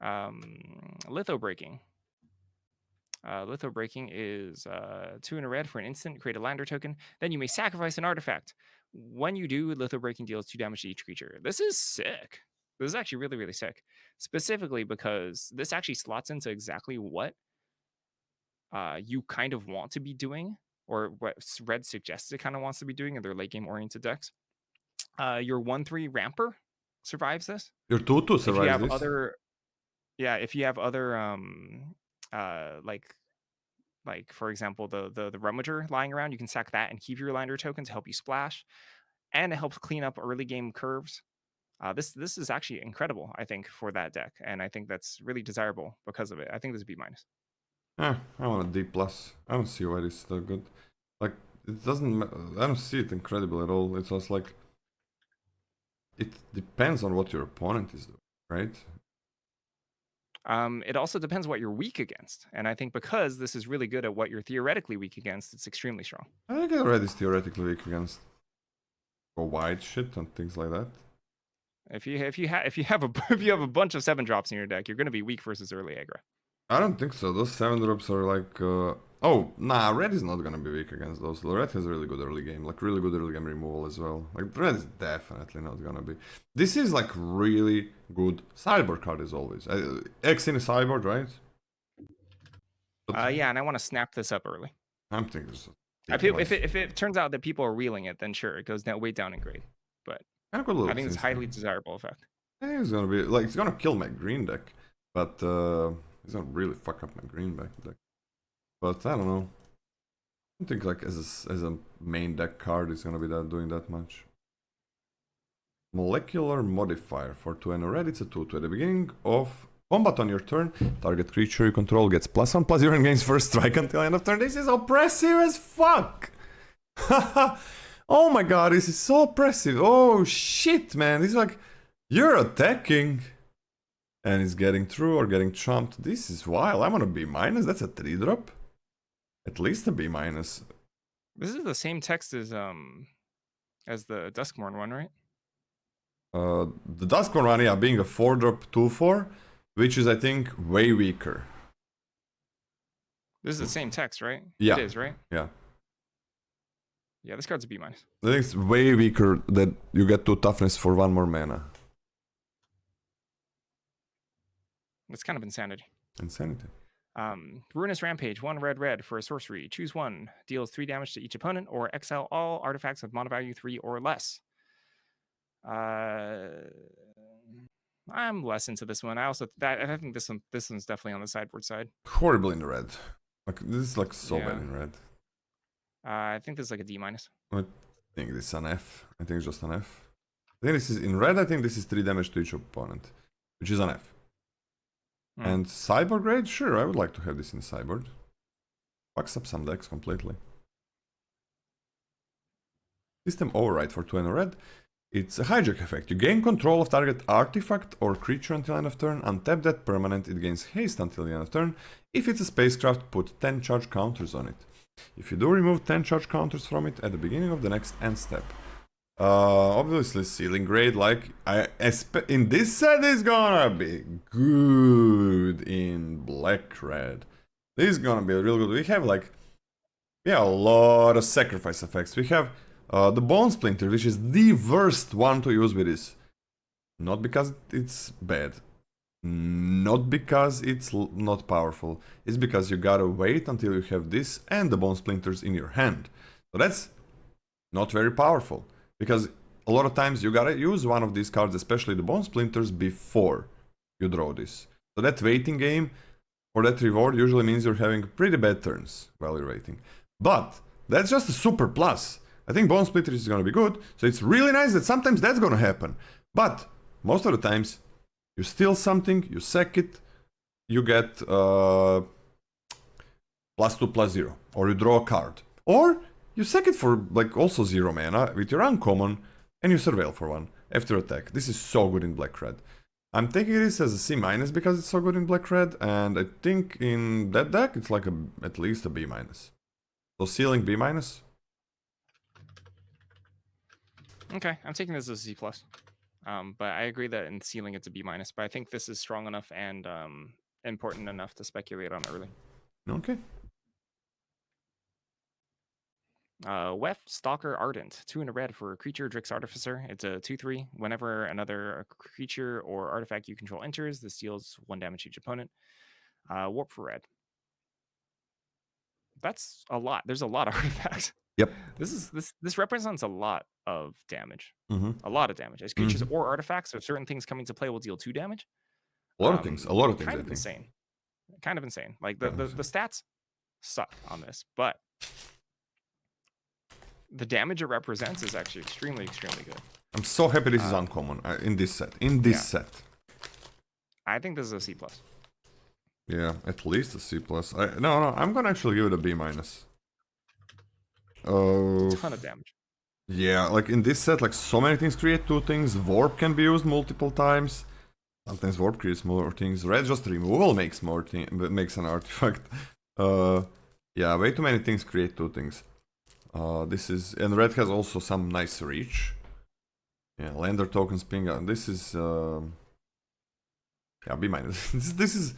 Speaker 2: idea. Litho Breaking. Litho Breaking is 2 in a red for an instant. Create a lander token. Then you may sacrifice an artifact. When you do, Litho Breaking deals 2 damage to each creature. This is sick. This is actually really, really sick. Specifically because this actually slots into exactly what you kind of want to be doing, or what Red suggests it kind of wants to be doing in their late game oriented decks. Your 1/3 Ramper survives this.
Speaker 1: Your 2/2 survives
Speaker 2: If you have
Speaker 1: this.
Speaker 2: if you have other like for example the Rummager lying around, you can sack that and keep your Lander token to help you splash, and it helps clean up early game curves. This is actually incredible, I think, for that deck, and I think that's really desirable because of it. I think this is B-.
Speaker 1: I want a D+. I don't see why this is so good. Like, it doesn't. I don't see it incredible at all. It's just like. It depends on what your opponent is doing, right?
Speaker 2: It also depends what you're weak against, and I think because this is really good at what you're theoretically weak against, it's extremely strong.
Speaker 1: I think Red is theoretically weak against go wide shit and things like that.
Speaker 2: If you have a bunch of 7-drops in your deck, you're going to be weak versus early aggro.
Speaker 1: I don't think so. Those 7-drops are like. Oh, nah, Red is not gonna be weak against those. Red has a really good early game, like really good early game removal as well. Like Red is definitely not gonna be. This is like really good sideboard card as always. X in a sideboard, right?
Speaker 2: But, yeah, and I want to snap this up early.
Speaker 1: I'm thinking.
Speaker 2: If it turns out that people are reeling it, then sure, it goes down way down in grade. But I think it's a highly desirable effect.
Speaker 1: I think it's gonna be like it's gonna kill my green deck, but it's gonna really fuck up my green deck. But I don't know. I don't think like as a main deck card it's gonna be doing that much. Molecular Modifier for 2 and a red. It's a 2/2 at the beginning of combat on your turn. Target creature you control gets +1/+0 and gains first strike until end of turn. This is oppressive as fuck. Oh my god, this is so oppressive. Oh shit, man. This is like you're attacking. And it's getting through or getting chomped. This is wild. I'm on a B-. That's a 3-drop. At least a B-. This
Speaker 2: is the same text as the Duskmourn one, right?
Speaker 1: The Duskmourn one, yeah, being a 4-drop 2/4, which is I think way weaker.
Speaker 2: This is the same text, right?
Speaker 1: Yeah.
Speaker 2: It is, right?
Speaker 1: Yeah.
Speaker 2: Yeah, this card's a B-.
Speaker 1: I think it's way weaker that you get 2 toughness for 1 more mana.
Speaker 2: It's kind of insanity.
Speaker 1: Insanity.
Speaker 2: Ruinous Rampage, 1 red for a sorcery. Choose 1. Deals 3 damage to each opponent, or exile all artifacts with mana value 3 or less. I'm less into this one. I think this one's definitely on the sideboard side.
Speaker 1: Horrible in the red. Like this is like so bad in red.
Speaker 2: I think this is like a D-.
Speaker 1: I think this is an F. I think it's just an F. I think this is in red. I think this is 3 damage to each opponent, which is an F. And sideboard grade, sure, I would like to have this in sideboard. Fucks up some decks completely. System Override for 2 and a red. It's a hijack effect. You gain control of target artifact or creature until end of turn. Untap that permanent. It gains haste until the end of turn. If it's a spacecraft, put 10 charge counters on it. If you do, remove 10 charge counters from it at the beginning of the next end step. Obviously Sealing Grade, like, in this set is gonna be good in black-red. This is gonna be real good. We have, like, a lot of sacrifice effects. We have the Bone Splinter, which is the worst one to use with this. Not because it's bad. Not because it's not powerful. It's because you gotta wait until you have this and the Bone Splinters in your hand. So that's not very powerful. Because a lot of times you gotta use one of these cards, especially the Bone Splinters, before you draw this. So that waiting game for that reward usually means you're having pretty bad turns while you're waiting. But that's just a super plus. I think Bone Splitter is gonna be good, so it's really nice that sometimes that's gonna happen. But most of the times, you steal something, you sack it, you get +2, +0, or you draw a card. Or you sack it for like also 0 mana with your uncommon, and you surveil for 1 after attack. This is so good in black-red. I'm taking this as a C- because it's so good in black-red, and I think in that deck it's like at least a B-. So Sealing B-.
Speaker 2: Okay, I'm taking this as a C+. But I agree that in Sealing it's a B-. But I think this is strong enough and important enough to speculate on early.
Speaker 1: Okay.
Speaker 2: Weft Stalker Ardent, 2 and a red for a creature, Drix Artificer. It's a 2/3. Whenever another creature or artifact you control enters, this deals 1 damage to each opponent. Warp for red. That's a lot. There's a lot of artifacts.
Speaker 1: Yep.
Speaker 2: This represents a lot of damage.
Speaker 1: Mm-hmm.
Speaker 2: A lot of damage. As creatures or artifacts, or certain things coming to play will deal 2 damage.
Speaker 1: A lot of things. A lot of things.
Speaker 2: Kind of insane. Kind of insane. Like the stats suck on this, but the damage it represents is actually extremely, extremely good.
Speaker 1: I'm so happy this is uncommon in this set. In this set.
Speaker 2: I think this is a C+.
Speaker 1: Yeah, at least a C+. No, I'm gonna actually give it a B-.
Speaker 2: A ton of damage.
Speaker 1: Yeah, like in this set, like so many things create 2 things. Warp can be used multiple times. Sometimes Warp creates more things. Red just removal makes makes an artifact. Yeah, way too many things create 2 things. And red has also some nice reach. Yeah, Lander tokens ping. This is yeah, B-. This is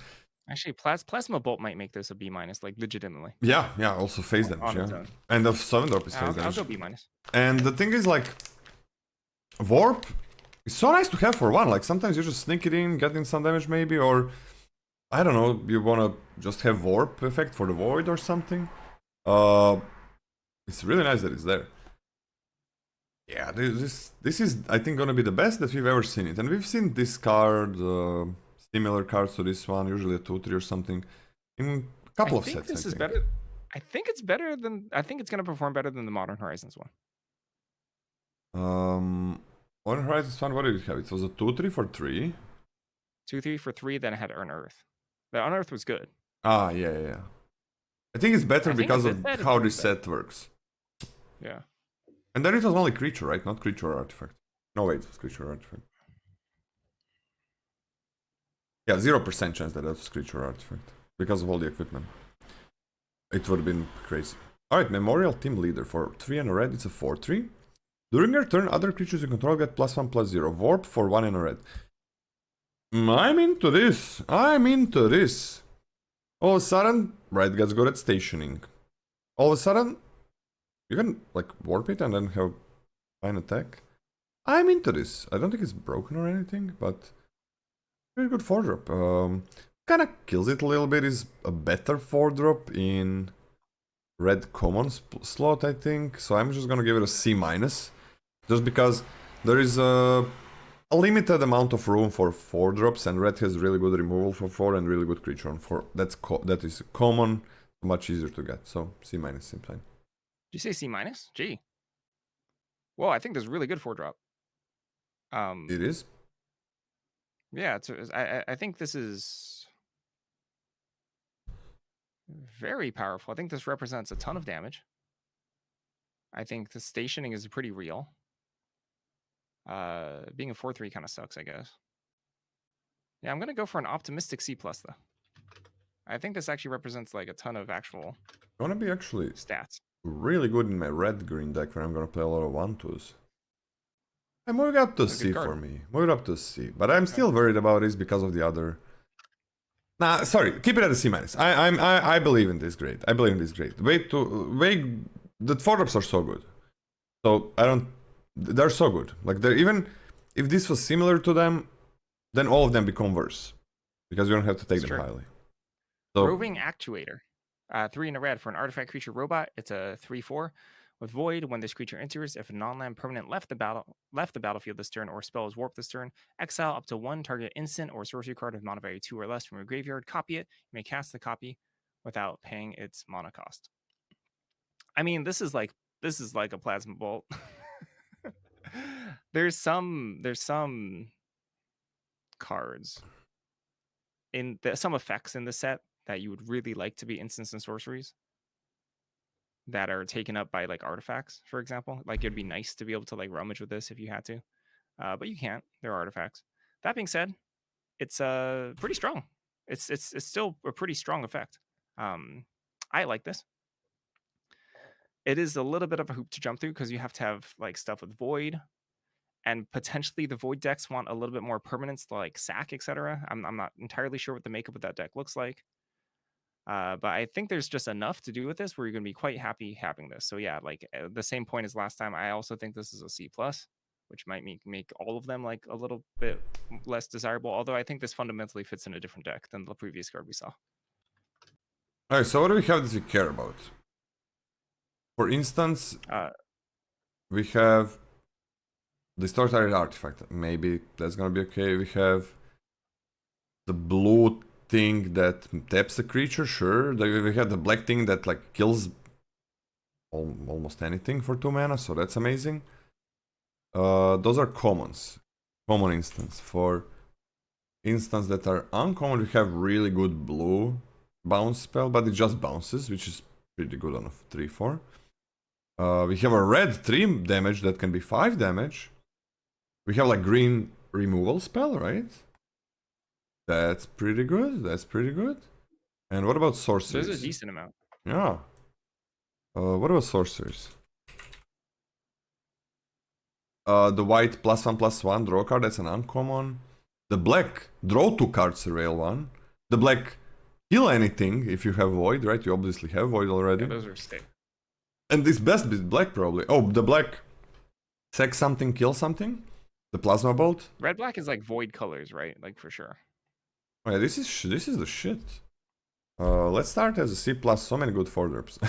Speaker 2: actually Plasma Bolt might make this a B-, like legitimately.
Speaker 1: Yeah, also phase damage. Yeah, and the 7-drop is phase damage.
Speaker 2: I'll go B-.
Speaker 1: And the thing is, like, Warp is so nice to have for 1. Like sometimes you just sneak it in, get in some damage maybe, or I don't know, you wanna just have Warp effect for the Void or something. It's really nice that it's there. Yeah, this is, I think, gonna be the best that we've ever seen it. And we've seen this card, similar cards to this one, usually a 2-3 or something, in a couple of sets.
Speaker 2: This is better. I think it's better than. I think it's gonna perform better than the Modern Horizons one.
Speaker 1: Modern Horizons one, what did it have? It was a 2-3 for 3.
Speaker 2: 2-3 for 3, then it had Unearth. The Unearth was good.
Speaker 1: Yeah. I think it's better because of how this set works.
Speaker 2: Yeah.
Speaker 1: And then it was only creature, right? Not creature or artifact. No, wait, it was creature or artifact. Yeah, 0% chance that was creature or artifact. Because of all the equipment. It would have been crazy. Alright, Memorial Team Leader for 3 and a red, it's a 4-3. During your turn, other creatures you control get +1/+0. Warp for 1 and a red. I'm into this. All of a sudden, red gets good at stationing. All of a sudden, you can like warp it and then have fine attack. I'm into this. I don't think it's broken or anything, but very good 4-drop. Kinda kills it a little bit. Is a better 4-drop in red common slot, I think. So I'm just gonna give it a C-, just because there is a limited amount of room for 4-drops, and red has really good removal for 4 and really good creature on 4. That is common, much easier to get. So C-, same time.
Speaker 2: Did you say C-? Gee. Well, I think there's really good 4-drop.
Speaker 1: It is.
Speaker 2: Yeah, I think this is. very powerful. I think this represents a ton of damage. I think the stationing is pretty real. Being a 4/3 kind of sucks, I guess. Yeah, I'm gonna go for an optimistic C+ though. I think this actually represents like a ton of actual
Speaker 1: Gonna be actually
Speaker 2: stats.
Speaker 1: really good in my red-green deck where I'm gonna play a lot of 1/2s. I'm moving up to C for me. Moving up to C. But I'm still worried about this because of the other. Nah, sorry, keep it at a C-. I believe in this grade. I believe in this grade. The 4-drops are so good. So they're so good. Like they're even if this was similar to them, then all of them become worse. Because you don't have to take them highly. So,
Speaker 2: Roving Actuator. 3 in a red for an artifact creature robot. It's a 3/4 with Void. When this creature enters, if a non-land permanent left the battlefield this turn or spell is warped this turn, exile up to 1 target instant or sorcery card with mana value 2 or less from your graveyard. Copy it. You may cast the copy without paying its mana cost. I mean, this is like a Plasma Bolt. There's some cards in some effects in the set that you would really like to be instants and sorceries that are taken up by like artifacts, for example. Like it'd be nice to be able to like rummage with this if you had to, but you can't. They're artifacts. That being said, it's pretty strong. It's still a pretty strong effect. I like this. It is a little bit of a hoop to jump through because you have to have like stuff with Void, and potentially the Void decks want a little bit more permanence, like sack, etc. I'm not entirely sure what the makeup of that deck looks like. But I think there's just enough to do with this where you're going to be quite happy having this. So yeah, like the same point as last time, I also think this is a C+, which might make all of them like a little bit less desirable. Although I think this fundamentally fits in a different deck than the previous card we saw.
Speaker 1: Alright, so what do we have that we care about? For instance, we have Distorted Artifact. Maybe that's gonna be okay. We have the blue thing that taps the creature, sure. We have the black thing that like kills almost anything for 2 mana, so that's amazing. Those are commons. Common instance. For instance that are uncommon, we have really good blue bounce spell, but it just bounces, which is pretty good on a 3/4. We have a red 3 damage that can be 5 damage. We have like green removal spell, right? That's pretty good. That's pretty good. And what about sorceries?
Speaker 2: There's a decent amount.
Speaker 1: Yeah. What about sorceries? The white +1/+1 draw card, that's an uncommon. The black draw 2 cards, a real one. The black kill anything if you have void, right? You obviously have void already.
Speaker 2: Yeah, those are stay.
Speaker 1: And this best is black probably. Oh, the black sack something, kill something. The plasma bolt.
Speaker 2: Red black is like void colors, right? Like for sure.
Speaker 1: Oh, yeah, this is the shit. Let's start as a C+. So many good 4-drops.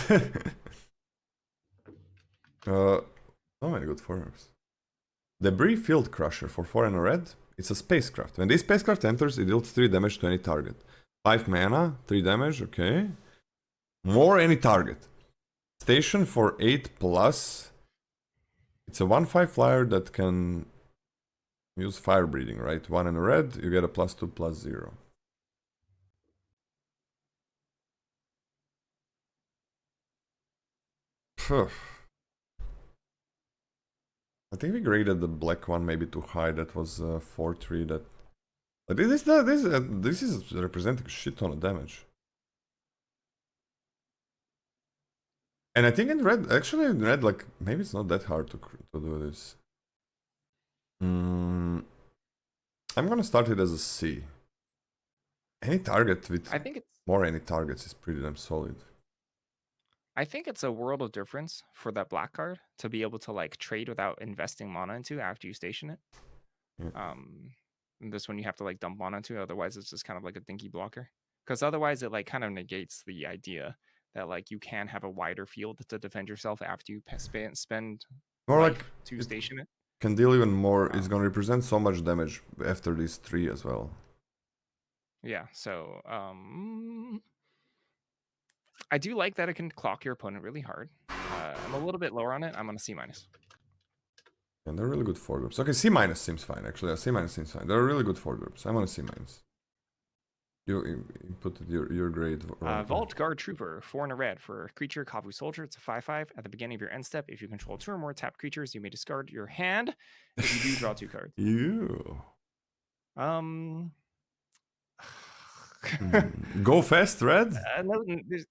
Speaker 1: So many good 4-drops. Debris Field Crusher for 4 and a red. It's a spacecraft. When this spacecraft enters, it deals 3 damage to any target. 5 mana, 3 damage, okay. More any target. Station for 8+. It's a 1/5 flyer that can use fire breathing, right? 1 and a red, you get a +2/+0. I think we graded the black one maybe too high. That was 4/3. That, but this is representing a shit ton of damage. And I think in red, actually in red, like maybe it's not that hard to do this. I'm gonna start it as a C. Any target with
Speaker 2: I think it's
Speaker 1: more any targets is pretty damn solid.
Speaker 2: I think it's a world of difference for that black card to be able to like trade without investing mana into after you station it.
Speaker 1: Yeah.
Speaker 2: And this one you have to like dump mana into, otherwise it's just kind of like a dinky blocker. Because otherwise it like kind of negates the idea that like you can have a wider field to defend yourself after you spend
Speaker 1: More
Speaker 2: life
Speaker 1: like
Speaker 2: to station it.
Speaker 1: Can deal even more. It's gonna represent so much damage after these 3 as well.
Speaker 2: Yeah, so I do like that it can clock your opponent really hard. I'm a little bit lower on it. I'm on a C-.
Speaker 1: And they're really good 4-drops. Okay, C- seems fine actually. C- seems fine. They're really good 4-drops. I'm on a C-. You inputted your grade wrong.
Speaker 2: Vault Guard Trooper, 4 and a red for creature, Kavu Soldier. It's a 5/5. At the beginning of your end step, if you control 2 or more tapped creatures, you may discard your hand. If you do, draw 2 cards.
Speaker 1: You.
Speaker 2: No,
Speaker 1: Go fast, Red.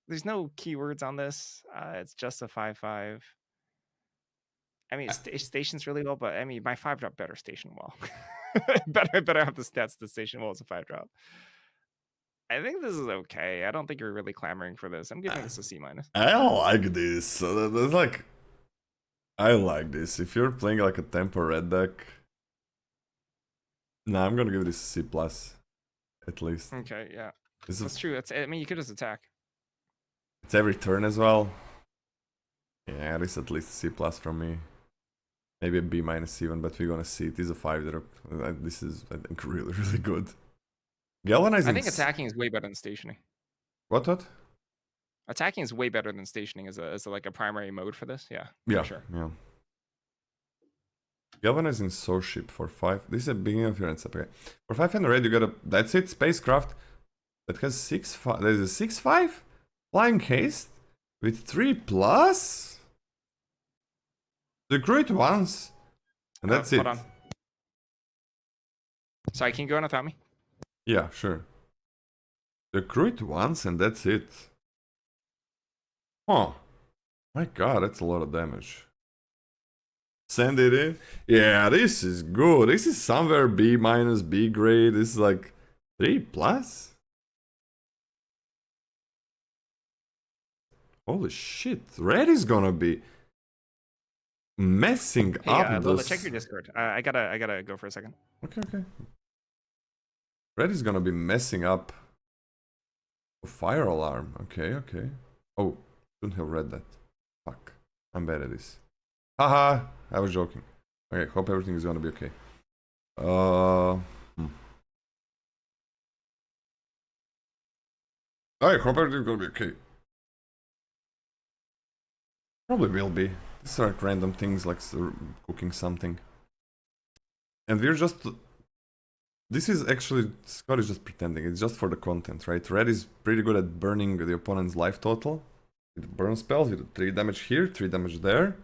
Speaker 2: there's no keywords on this. It's just a 5/5. I mean, it stations really well, but I mean, my 5-drop better station well. better have the stats to station well as a 5-drop. I think this is okay. I don't think you're really clamoring for this. I'm giving this a C-.
Speaker 1: I like this. That's like, I like this. If you're playing like a tempo red deck, nah, I'm gonna give this a C plus, at least.
Speaker 2: Okay, yeah, that's true. I mean, you could just attack.
Speaker 1: It's every turn as well. Yeah, this is at least a C plus from me. Maybe a B minus even, but we're gonna see. It is a 5-drop. This is, I think, really, really good. Galvanizing.
Speaker 2: I think attacking is way better than stationing.
Speaker 1: What?
Speaker 2: Attacking is way better than stationing as like a primary mode for this. Yeah.
Speaker 1: Yeah.
Speaker 2: Sure.
Speaker 1: Yeah. Galvanizing Source Ship for 5. This is the beginning of your end step. Okay. For 5 and red, you got a. That's it. Spacecraft that has 6/5. There's a 6/5 flying haste with 3+. Recruit once, and that's it.
Speaker 2: Hold on. Sorry, can you go on without me?
Speaker 1: Yeah, sure. Recruit once, and that's it. Huh. My god, that's a lot of damage. Send it in. Yeah, this is good. This is somewhere B minus, B grade. This is like 3+. Holy shit. Red is gonna be messing up
Speaker 2: Lola,
Speaker 1: this.
Speaker 2: check your Discord. I gotta go for a second.
Speaker 1: Okay. Red is gonna be messing up. Fire alarm. Okay. Oh, shouldn't have read that. Fuck. I'm bad at this. Haha, I was joking. Okay, hope everything is gonna be okay. I hope everything's gonna be okay. Probably will be. These are like random things like cooking something. And we're just... This is actually... Scott is just pretending. It's just for the content, right? Red is pretty good at burning the opponent's life total. With burn spells, with 3 damage here, 3 damage there.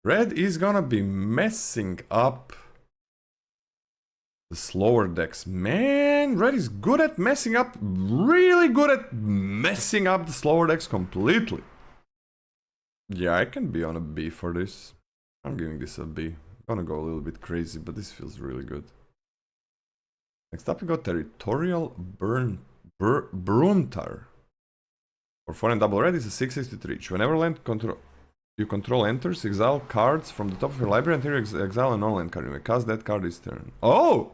Speaker 1: Red is gonna be messing up the slower decks. Man, Red is good at messing up, really good at messing up the slower decks completely. Yeah, I can be on a B for this. I'm giving this a B. I'm gonna go a little bit crazy, but this feels really good. Next up we got Territorial Bruntar. For 4 and double red is a 6/63 reach. Whenever land you control enters, exile cards from the top of your library until you exile a non-land card. You may cast that card this turn. Oh!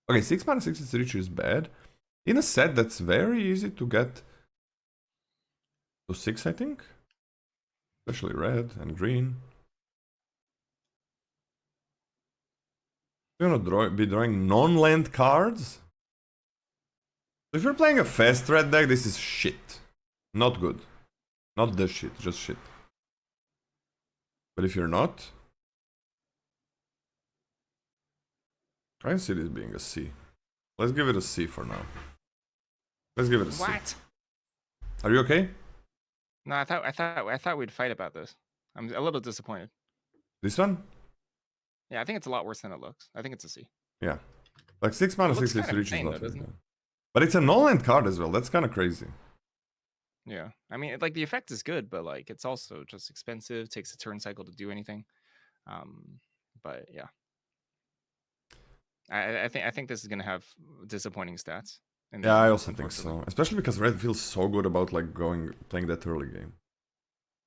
Speaker 1: Okay, 6 mana 6/63 reach is bad. In a set that's very easy to get to 6, I think. Especially red and green. You're gonna be drawing non-land cards? If you're playing a fast red deck, this is shit. Not good. Not the shit, just shit. But if you're not, I can see this being a C. Let's give it a C for now. Let's give it a C.
Speaker 2: What?
Speaker 1: Are you okay?
Speaker 2: No, I thought we'd fight about this. I'm a little disappointed.
Speaker 1: This one?
Speaker 2: Yeah, I think it's a lot worse than it looks. I think it's a C.
Speaker 1: Yeah. Like 6 mana, 6
Speaker 2: kind of
Speaker 1: reach is
Speaker 2: insane,
Speaker 1: not
Speaker 2: though,
Speaker 1: very
Speaker 2: doesn't
Speaker 1: bad. But it's a no-land card as well. That's kind of crazy.
Speaker 2: Yeah, I mean, like the effect is good, but like it's also just expensive. Takes a turn cycle to do anything. But yeah, I think this is gonna have disappointing stats.
Speaker 1: Yeah, I also think so. Especially because red feels so good about like playing that early game.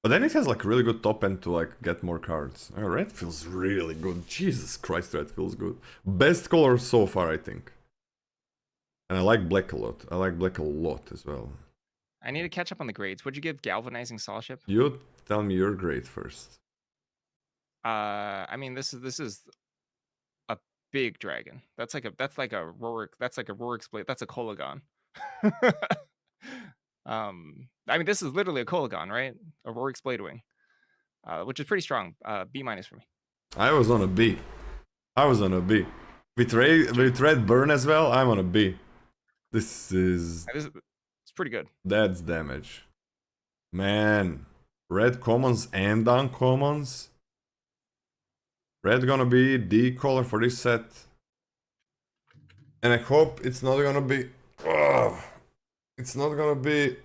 Speaker 1: But then it has like really good top end to like get more cards. Oh, red feels really good. Jesus Christ, red feels good. Best color so far, I think. And I like black a lot. I like black a lot as well.
Speaker 2: I need to catch up on the grades. What'd you give Galvanizing Scholarship?
Speaker 1: You tell me your grade first.
Speaker 2: I mean, this is a big dragon. That's like a Rorik blade. That's a Kolagon. I mean, this is literally a Kolagon, right? A Rorik's Bladewing, which is pretty strong. B- for me.
Speaker 1: I was on a B. With red burn as well, I'm on a B. This is...
Speaker 2: It's pretty good.
Speaker 1: That's damage. Man. Red commons and uncommons. Red gonna be the color for this set. And I hope it's not gonna be... it's not gonna be...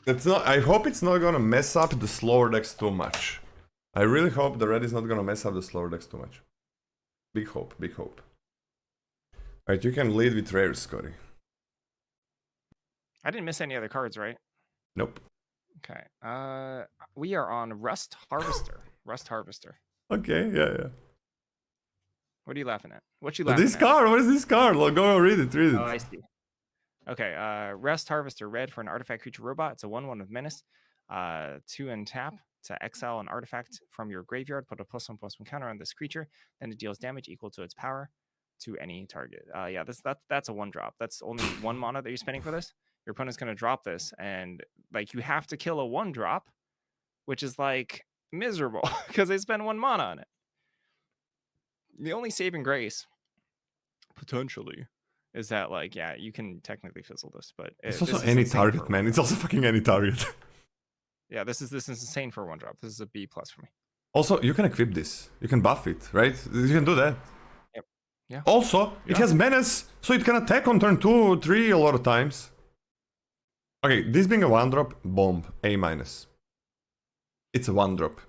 Speaker 1: I hope it's not gonna mess up the slower decks too much. I really hope the red is not gonna mess up the slower decks too much. Big hope, big hope. Alright, you can lead with rares, Scotty.
Speaker 2: I didn't miss any other cards, right?
Speaker 1: Nope.
Speaker 2: Okay. We are on Rust Harvester. Rust Harvester.
Speaker 1: Okay, yeah.
Speaker 2: What are you laughing at? What you laughing
Speaker 1: This
Speaker 2: at?
Speaker 1: card, what is this card? Well, go read it, read it.
Speaker 2: Oh, I see. Okay, Rust Harvester, red for an artifact creature robot. It's a 1/1 with menace. 2 and tap to exile an artifact from your graveyard. Put a +1/+1 counter on this creature. Then it deals damage equal to its power to any target. Yeah, that's a 1-drop. That's only 1 mana that you're spending for this. Your opponent's gonna drop this, and like you have to kill a 1-drop, which is like miserable because they spend 1 mana on it. The only saving grace, potentially, is that like, yeah, you can technically fizzle this, but
Speaker 1: it's also any target, man. It's also fucking any target.
Speaker 2: Yeah, this is insane for a 1-drop. This is a B+ for me.
Speaker 1: Also, you can equip this. You can buff it, right? You can do that.
Speaker 2: Yep. Yeah.
Speaker 1: Also, it has menace, so it can attack on turn 2, 3 a lot of times. Okay, this being a 1-drop, bomb, A-. It's a 1-drop.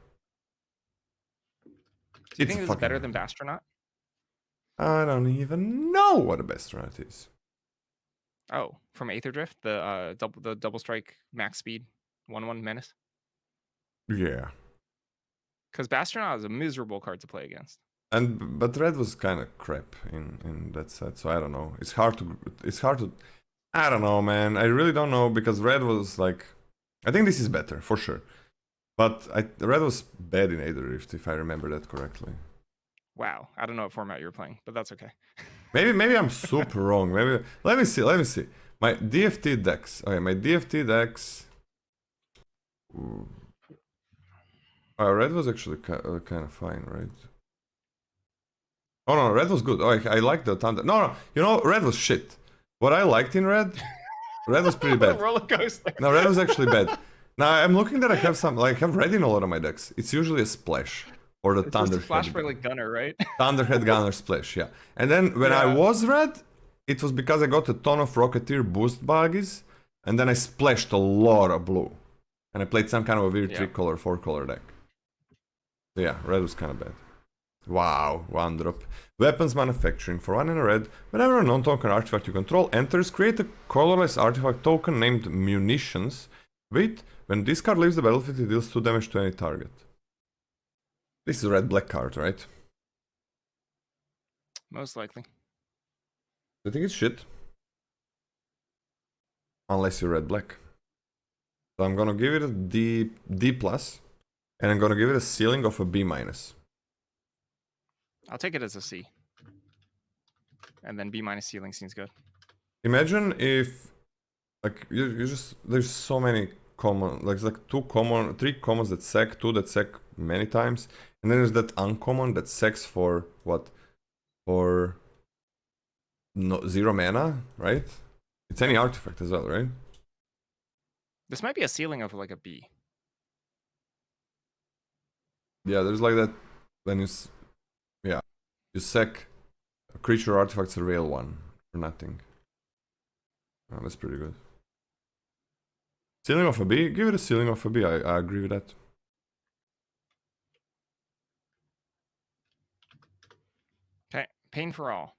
Speaker 2: Do you think this is better than Bastronaut?
Speaker 1: I don't even know what a Bastronaut is.
Speaker 2: Oh, from Aether Drift, the double strike max speed 1/1 menace.
Speaker 1: Yeah.
Speaker 2: Because Bastronaut is a miserable card to play against.
Speaker 1: But red was kind of crap in that set, so I don't know. It's hard to. I don't know, man. I really don't know because red was like. I think this is better for sure, but red was bad in Aether Drift if I remember that correctly.
Speaker 2: Wow, I don't know what format you were playing, but that's okay.
Speaker 1: Maybe I'm super wrong. Maybe let me see. My DFT decks. Okay, my DFT decks. Red was actually kind of fine, right? Oh no, red was good. Oh, I like the thunder. No, you know, red was shit. What I liked in red was pretty bad.
Speaker 2: Roller coaster.
Speaker 1: No, red was actually bad. Now I'm looking that I have red in a lot of my decks. It's usually a splash or the Thunderhead.
Speaker 2: Flash for like Gunner, right?
Speaker 1: Thunderhead Gunner splash, yeah. And then when I was red, it was because I got a ton of Rocketeer boost buggies, and then I splashed a lot of blue, and I played some kind of a weird 3-color, 4-color deck. So yeah, red was kind of bad. Wow, 1-drop. Weapons manufacturing. For 1 and a red, whenever a non-token artifact you control enters, create a colorless artifact token named Munitions. Wait, when this card leaves the battlefield, it deals 2 damage to any target. This is a red-black card, right?
Speaker 2: Most likely.
Speaker 1: I think it's shit. Unless you're red-black. So I'm gonna give it a D+, and I'm gonna give it a ceiling of a B-.
Speaker 2: I'll take it as a C. And then B- ceiling seems good.
Speaker 1: Imagine if, like, you just, there's so many common, like 3 commons that sack, 2 that sack many times, and then there's that uncommon that sacks for what? For 0 mana, right? It's any artifact as well, right?
Speaker 2: This might be a ceiling of like a B.
Speaker 1: Yeah, there's like that when you sack a creature or artifact's a real one for nothing. Oh, that's pretty good. Ceiling of a B? Give it a ceiling of a B, I agree with that.
Speaker 2: Okay, Pain for All.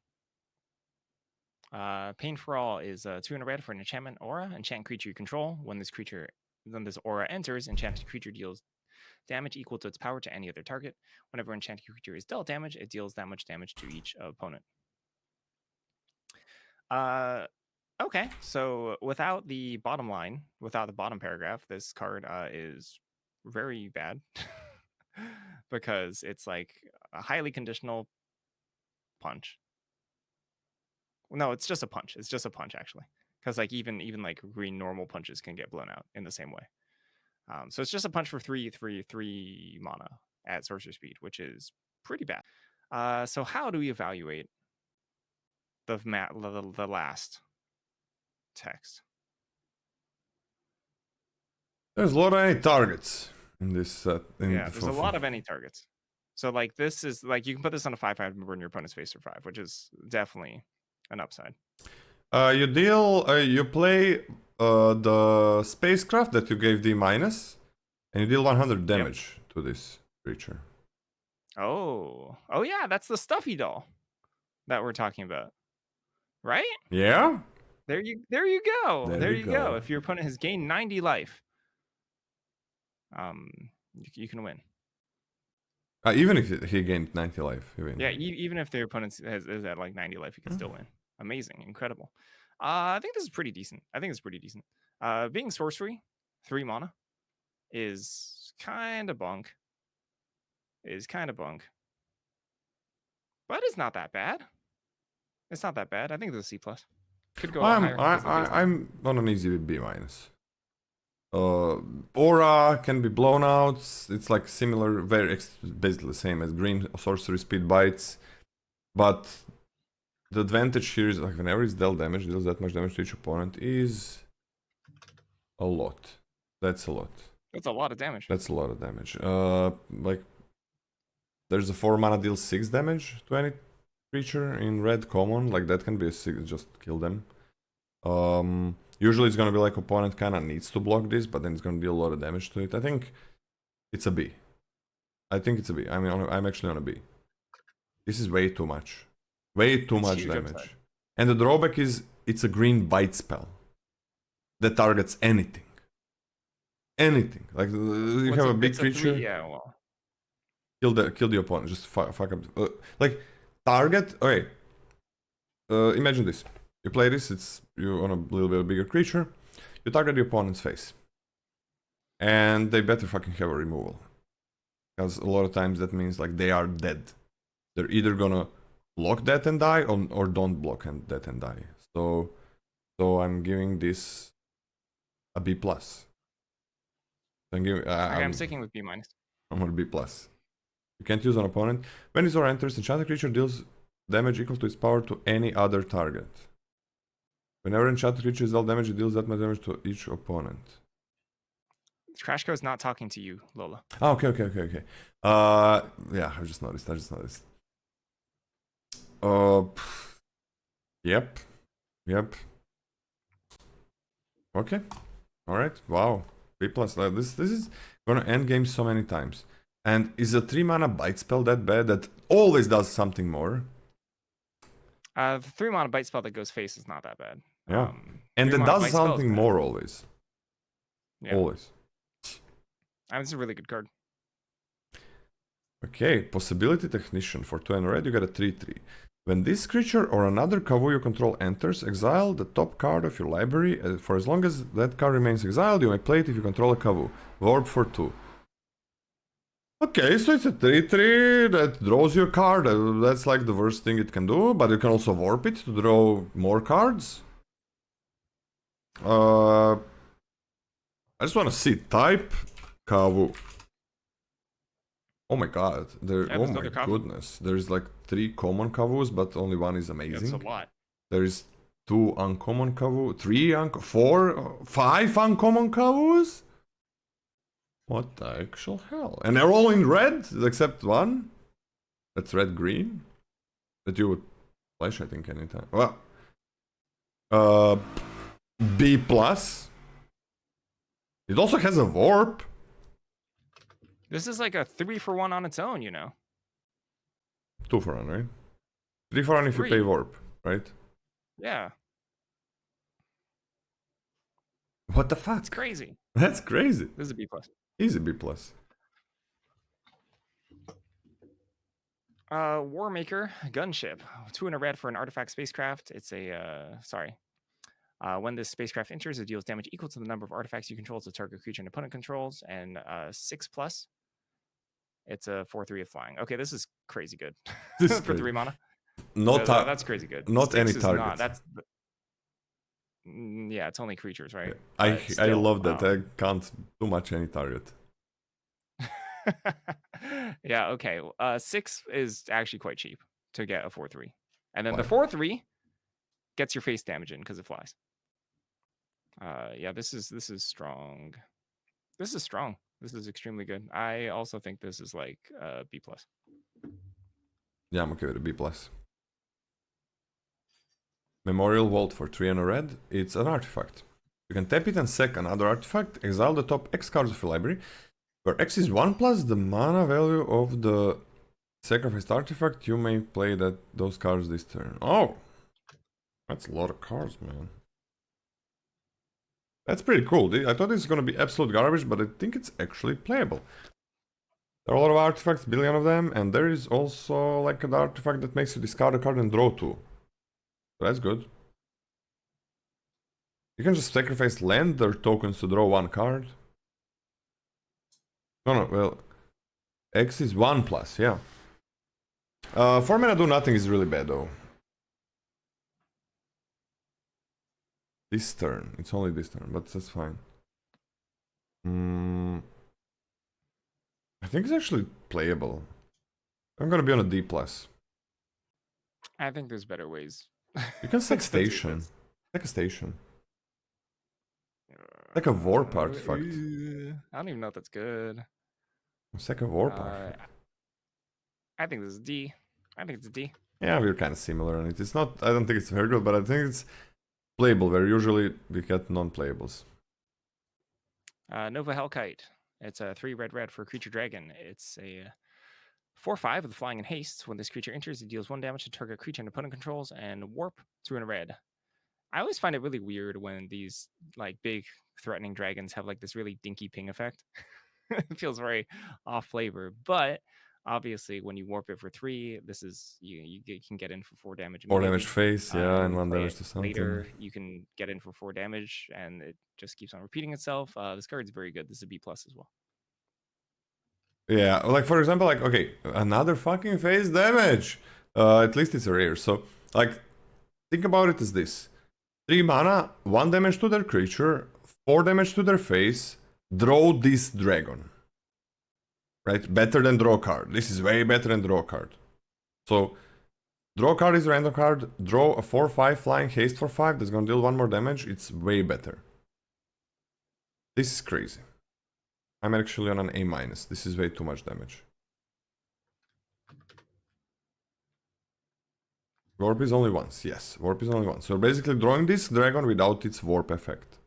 Speaker 2: Pain for All is 2 and a red for an enchantment aura. Enchant creature you control. When this aura enters, enchanted creature deals damage equal to its power to any other target. Whenever enchanted creature is dealt damage, it deals that much damage to each opponent. Okay, so without the bottom line, without the bottom paragraph, this card is very bad because it's like a highly conditional punch. No, it's just a punch. It's just a punch actually, because like even like green normal punches can get blown out in the same way. So it's just a punch for 3 mana at sorcerer speed, which is pretty bad. So how do we evaluate the last text?
Speaker 1: There's a lot of any targets in this set.
Speaker 2: Yeah, there's a lot of any targets. So like this is like you can put this on a 5/5 and burn your opponent's face for 5, which is definitely an upside.
Speaker 1: You play the spacecraft that you gave D-, and you deal 100 damage to this creature.
Speaker 2: Oh yeah, that's the stuffy doll that we're talking about, right?
Speaker 1: Yeah.
Speaker 2: There you go. There you go. If your opponent has gained 90 life, you can win.
Speaker 1: Even if he gained 90 life, he wins.
Speaker 2: Yeah, even if their opponent is at like 90 life, you can still win. Amazing, incredible. I think this is pretty decent. Being sorcery, 3 mana, is kind of bunk. But it's not that bad. I think this is C+. Could go higher.
Speaker 1: I'm on an easy B-. Aura can be blown out. It's like similar, basically the same as green sorcery speed bites. But the advantage here is like whenever it's dealt damage, deals that much damage to each opponent is a lot. That's a lot.
Speaker 2: That's a lot of damage. Like
Speaker 1: there's a 4 mana deals 6 damage to any creature in red common. Like that can be a 6, just kill them. Usually it's gonna be like opponent kinda needs to block this, but then it's gonna deal a lot of damage to it. I think it's a B. I mean, I'm actually on a B. This is way too much. Way too much damage. Upside. And the drawback is it's a green bite spell that targets anything. Anything. Like you have a big creature. Kill the opponent. Just fuck up. Like target. Okay. Imagine this. You play this. It's you on a little bit bigger creature. You target the opponent's face, and they better fucking have a removal, because a lot of times that means like they are dead. They're either gonna block that and die, or don't block that and die. So I'm giving this a B+.
Speaker 2: I'm sticking with B-.
Speaker 1: I'm on a B+. You can't use an opponent. When this aura enters, enchanted creature deals damage equal to its power to any other target. Whenever enchanted creature is dealt damage, it deals that much damage to each opponent.
Speaker 2: Crashco is not talking to you, Lola.
Speaker 1: Oh, okay. Yeah, I just noticed. Yep. Okay. Alright. Wow. B+. This is gonna end game so many times. And is a 3 mana bite spell that bad that always does something more?
Speaker 2: The 3 mana bite spell that goes face is not that bad.
Speaker 1: Yeah. And it does something more always.
Speaker 2: Yeah.
Speaker 1: Always.
Speaker 2: This is a really good card.
Speaker 1: Okay, Possibility Technician. For 2 and red, you get a 3/3. When this creature or another Kavu you control enters, exile the top card of your library. For as long as that card remains exiled, you may play it if you control a Kavu. Warp for 2. Okay, so it's a 3/3 that draws you a card. That's like the worst thing it can do, but you can also warp it to draw more cards. I just want to see type Kavu. Oh my god, oh my goodness. There's like 3 common Kavus, but only 1 is amazing.
Speaker 2: That's a lot.
Speaker 1: There's 2 uncommon Kavu, 4, 5 uncommon Kavus? What the actual hell? And they're all in red, except 1. That's red-green. That you would flash, I think, anytime. Well, B+. It also has a warp.
Speaker 2: This is like a 3-for-1 on its own,
Speaker 1: 2 for 1, right? 3 for 1 if you pay warp, right?
Speaker 2: Yeah.
Speaker 1: What the fuck?
Speaker 2: It's crazy.
Speaker 1: That's crazy.
Speaker 2: This is a B+.
Speaker 1: Easy B+.
Speaker 2: Warmaker Gunship. 2 and a red for an artifact spacecraft. It's a when this spacecraft enters, it deals damage equal to the number of artifacts you control as a target creature and opponent controls, and 6+. It's a 4/3 of flying. Okay, this is crazy good.
Speaker 1: This is
Speaker 2: for 3 mana. That's crazy good.
Speaker 1: Not any target.
Speaker 2: Yeah, it's only creatures, right?
Speaker 1: I love that. I can't do much any target.
Speaker 2: Yeah, okay. 6 is actually quite cheap to get a 4/3. And then the
Speaker 1: Why?
Speaker 2: 4/3 gets your face damage in because it flies. Yeah, this is strong. This is strong. This is extremely good. I also think this is like B+.
Speaker 1: Yeah, I'm okay with a B+. Memorial Vault for 3 and a red. It's an artifact. You can tap it and sack another artifact, exile the top X cards of your library, where X is 1+ the mana value of the sacrificed artifact. You may play those cards this turn. Oh! That's a lot of cards, man. That's pretty cool. I thought this was gonna be absolute garbage, but I think it's actually playable. There are a lot of artifacts, billion of them, and there is also like an artifact that makes you discard a card and draw 2. So that's good. You can just sacrifice land or tokens to draw 1 card. No, well, X is 1+, yeah. 4 mana do nothing is really bad though. This turn, it's only this turn, but that's fine. I think it's actually playable. I'm gonna be on a D+.
Speaker 2: I think there's better ways.
Speaker 1: You can sack station. Sack a station. Like a warp artifact.
Speaker 2: I don't even know if that's good.
Speaker 1: Sack a warp artifact.
Speaker 2: I think this is D. I think it's a D.
Speaker 1: Yeah, we're kind of similar on it. It's not, I don't think it's very good, but I think it's playable, where usually we get non-playables.
Speaker 2: Nova Hellkite. It's a 3 red for a creature dragon. It's a 4/5 with flying and haste. When this creature enters, it deals 1 damage to target creature and opponent controls, and warp 2 and a red. I always find it really weird when these like big threatening dragons have like this really dinky ping effect. It feels very off flavor, but obviously when you warp it for 3, this is you can get in for 4 damage.
Speaker 1: 4 damage face, yeah, and 1
Speaker 2: play
Speaker 1: damage
Speaker 2: it
Speaker 1: to something.
Speaker 2: later, you can get in for 4 damage, and it just keeps on repeating itself. This card's very good. This is a B+ as well.
Speaker 1: Yeah, like for example, like, okay, another fucking face damage. At least it's rare. So, like, think about it as this: 3 mana, 1 damage to their creature, 4 damage to their face. Draw this dragon. Right? Better than draw card. This is way better than draw card. So, draw card is a random card. Draw a 4/5 flying haste for 5. That's gonna deal 1 more damage. It's way better. This is crazy. I'm actually on an A-. This is way too much damage. Warp is only once. Yes, warp is only once. So we're basically drawing this dragon without its warp effect.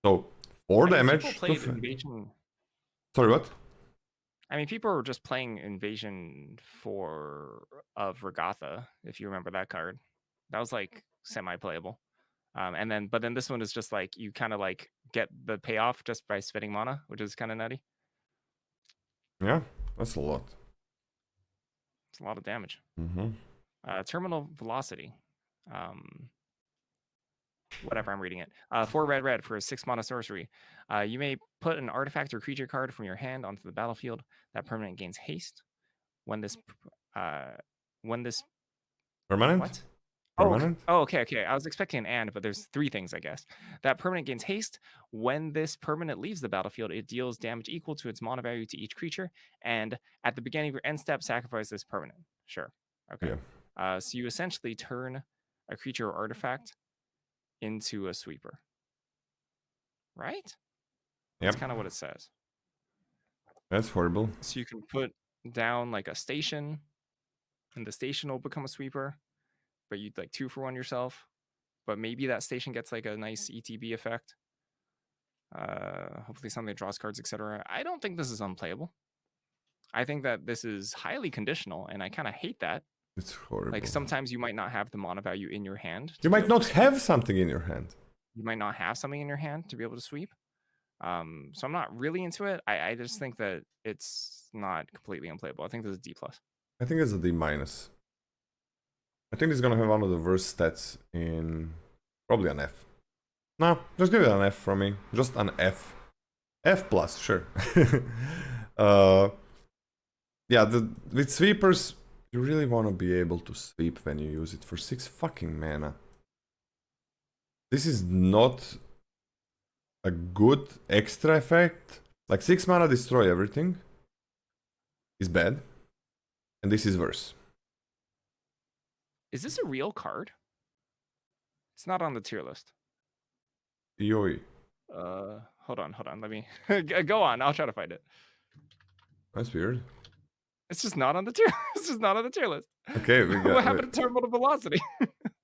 Speaker 1: So 4 damage.
Speaker 2: Invasion.
Speaker 1: Sorry, what?
Speaker 2: I mean, people were just playing Invasion of Regatha, if you remember that card. That was like semi-playable. But then this one is just like you kind of like get the payoff just by spending mana, which is kind of nutty.
Speaker 1: Yeah, that's a lot.
Speaker 2: It's a lot of damage.
Speaker 1: Mm-hmm.
Speaker 2: Terminal Velocity. Whatever, I'm reading it. 4 red for a 6 mana sorcery. You may put an artifact or creature card from your hand onto the battlefield. That permanent gains haste. When this
Speaker 1: Permanent?
Speaker 2: What?
Speaker 1: Permanent?
Speaker 2: Oh, okay. I was expecting an and, but there's 3 things, I guess. That permanent gains haste. When this permanent leaves the battlefield, it deals damage equal to its mana value to each creature. And at the beginning of your end step, sacrifice this permanent. Sure. Okay.
Speaker 1: Yeah.
Speaker 2: So you essentially turn a creature or artifact into a sweeper. Right? That's kind of what it says.
Speaker 1: That's horrible.
Speaker 2: So you can put down like a station, and the station will become a sweeper. But you'd like 2 for 1 yourself. But maybe that station gets like a nice ETB effect. Hopefully something that draws cards, etc. I don't think this is unplayable. I think that this is highly conditional, and I kind of hate that.
Speaker 1: It's horrible.
Speaker 2: Like sometimes you might not have the mana value in your hand.
Speaker 1: You might not have something in your hand.
Speaker 2: You might not have something in your hand to be able to sweep. So I'm not really into it. I just think that it's not completely unplayable. I think this is D+.
Speaker 1: I think it's a D-. I think it's gonna have one of the worst stats in probably an F. No, just give it an F from me. Just an F. F+, sure. Yeah, with sweepers, you really want to be able to sweep when you use it for 6 fucking mana. This is not a good extra effect. Like 6 mana destroy everything is bad. And this is worse.
Speaker 2: Is this a real card? It's not on the tier list.
Speaker 1: EOE.
Speaker 2: Hold on. Let me go on. I'll try to find it.
Speaker 1: That's weird.
Speaker 2: It's just not on the tier. It's just not on the tier list.
Speaker 1: Okay, we got.
Speaker 2: What happened to terminal velocity?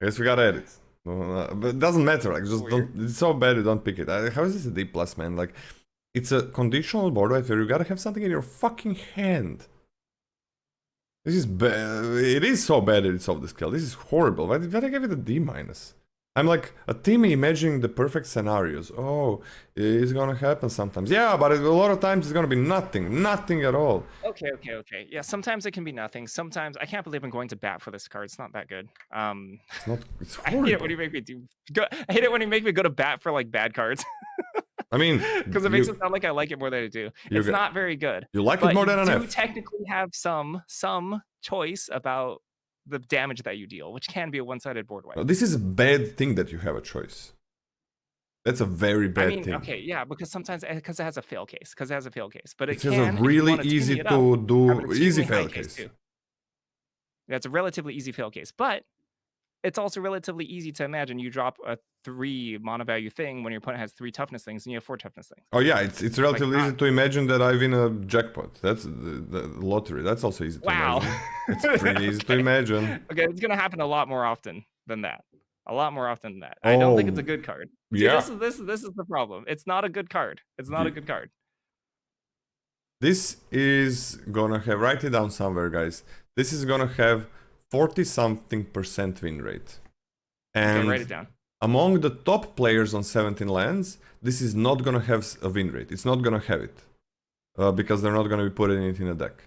Speaker 1: Guess we gotta edit. But it doesn't matter. Like, just
Speaker 2: Weird.
Speaker 1: don't. It's so bad you don't pick it. How is this a D plus, man? Like, it's a conditional board wipe where you gotta have something in your fucking hand. This is bad. It is so bad that it's off the scale. This is horrible. Why did I give it a D minus? I'm like a team imagining the perfect scenarios. Oh, it's gonna happen sometimes. Yeah, but a lot of times it's gonna be nothing at all.
Speaker 2: Okay. Yeah, sometimes it can be nothing. Sometimes I can't believe I'm going to bat for this card. It's not that good.
Speaker 1: It's not. It's
Speaker 2: I
Speaker 1: horrible.
Speaker 2: hate it when you make me I hate it when you make me go to bat for like bad cards.
Speaker 1: I mean,
Speaker 2: because it makes it sound like I like it more than I do. It's not very good.
Speaker 1: You like it more than an F.
Speaker 2: You technically have some choice about the damage that you deal, which can be a one-sided board wipe.
Speaker 1: No, this is a bad thing that you have a choice. That's a very bad thing.
Speaker 2: Okay, yeah, because sometimes it has a fail case. But
Speaker 1: it has a really easy to do easy fail case.
Speaker 2: Yeah, it's a relatively easy fail case, but it's also relatively easy to imagine you drop a 3 mana value thing when your opponent has 3 toughness things and you have 4 toughness things.
Speaker 1: Oh yeah, it's relatively easy to imagine that I win a jackpot. That's the lottery. That's also easy to imagine. It's pretty easy to imagine.
Speaker 2: Okay, it's gonna happen a lot more often than that. I don't think it's a good card.
Speaker 1: Yeah.
Speaker 2: See, this is the problem. It's not a good card.
Speaker 1: This is gonna have, write it down somewhere, guys. This is gonna have 40-something% win rate. And
Speaker 2: okay, write it down.
Speaker 1: Among the top players on 17 lands, this is not gonna have a win rate. It's not gonna have it. Because they're not gonna be putting it in a deck.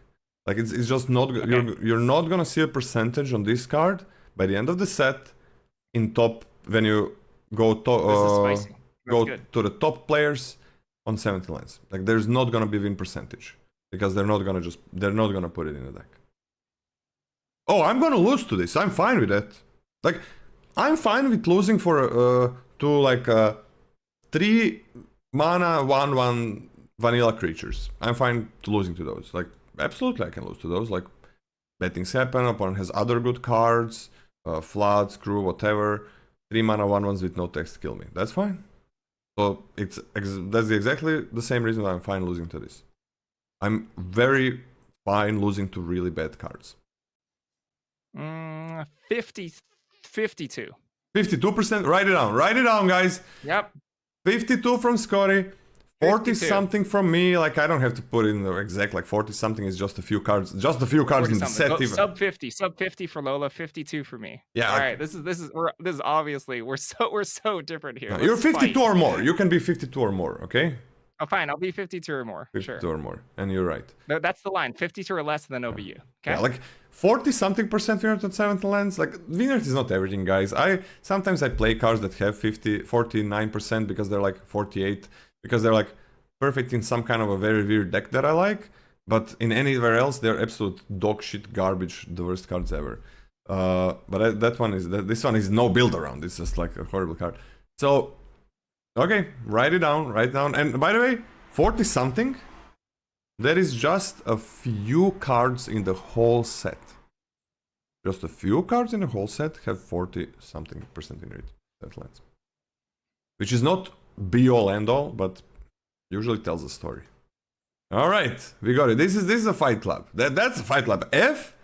Speaker 1: Like, it's just not... Okay. You're not gonna see a percentage on this card by the end of the set in top... When you go to the top players on 17 lands. Like, there's not gonna be win percentage. Because they're not gonna put it in a deck. Oh, I'm gonna lose to this. I'm fine with that. Like, I'm fine with losing for to like 3 mana 1/1 vanilla creatures. I'm fine to losing to those. Like, absolutely, I can lose to those. Like, bad things happen. Opponent has other good cards, flood, screw, whatever. 3 mana 1/1s with no text kill me. That's fine. So that's exactly the same reason why I'm fine losing to this. I'm very fine losing to really bad cards.
Speaker 2: 52.
Speaker 1: 52%. Write it down, guys.
Speaker 2: Yep.
Speaker 1: 52 from Scotty. 40 something from me. Like, I don't have to put in the exact. Like, 40 something is just a few cards. Just a few cards in the set. Even.
Speaker 2: Sub 50 for Lola. 52 for me.
Speaker 1: Yeah.
Speaker 2: All right. This is obviously we're so different here.
Speaker 1: No, you're 52 or more. You can be 52 or more. Okay.
Speaker 2: Oh, fine. I'll be 52 or more.
Speaker 1: 52
Speaker 2: sure.
Speaker 1: or more, and you're right.
Speaker 2: No, that's the line. 52 or less, then OBU. Okay.
Speaker 1: Yeah, like 40-something% winner on 7th lands. Like, winners is not everything, guys. Sometimes I play cards that have 49% because they're like 48 because they're like perfect in some kind of a very weird deck that I like. But in anywhere else, they're absolute dog shit, garbage, the worst cards ever. But this one is no build around. It's just like a horrible card. So. Okay, write it down. And by the way, 40-something, there is just a few cards in the whole set. Just a few cards in the whole set have 40-something% in rate. That lands. Which is not be-all, end-all, but usually tells a story. Alright, we got it. This is a Fight Club. That's a Fight Club. F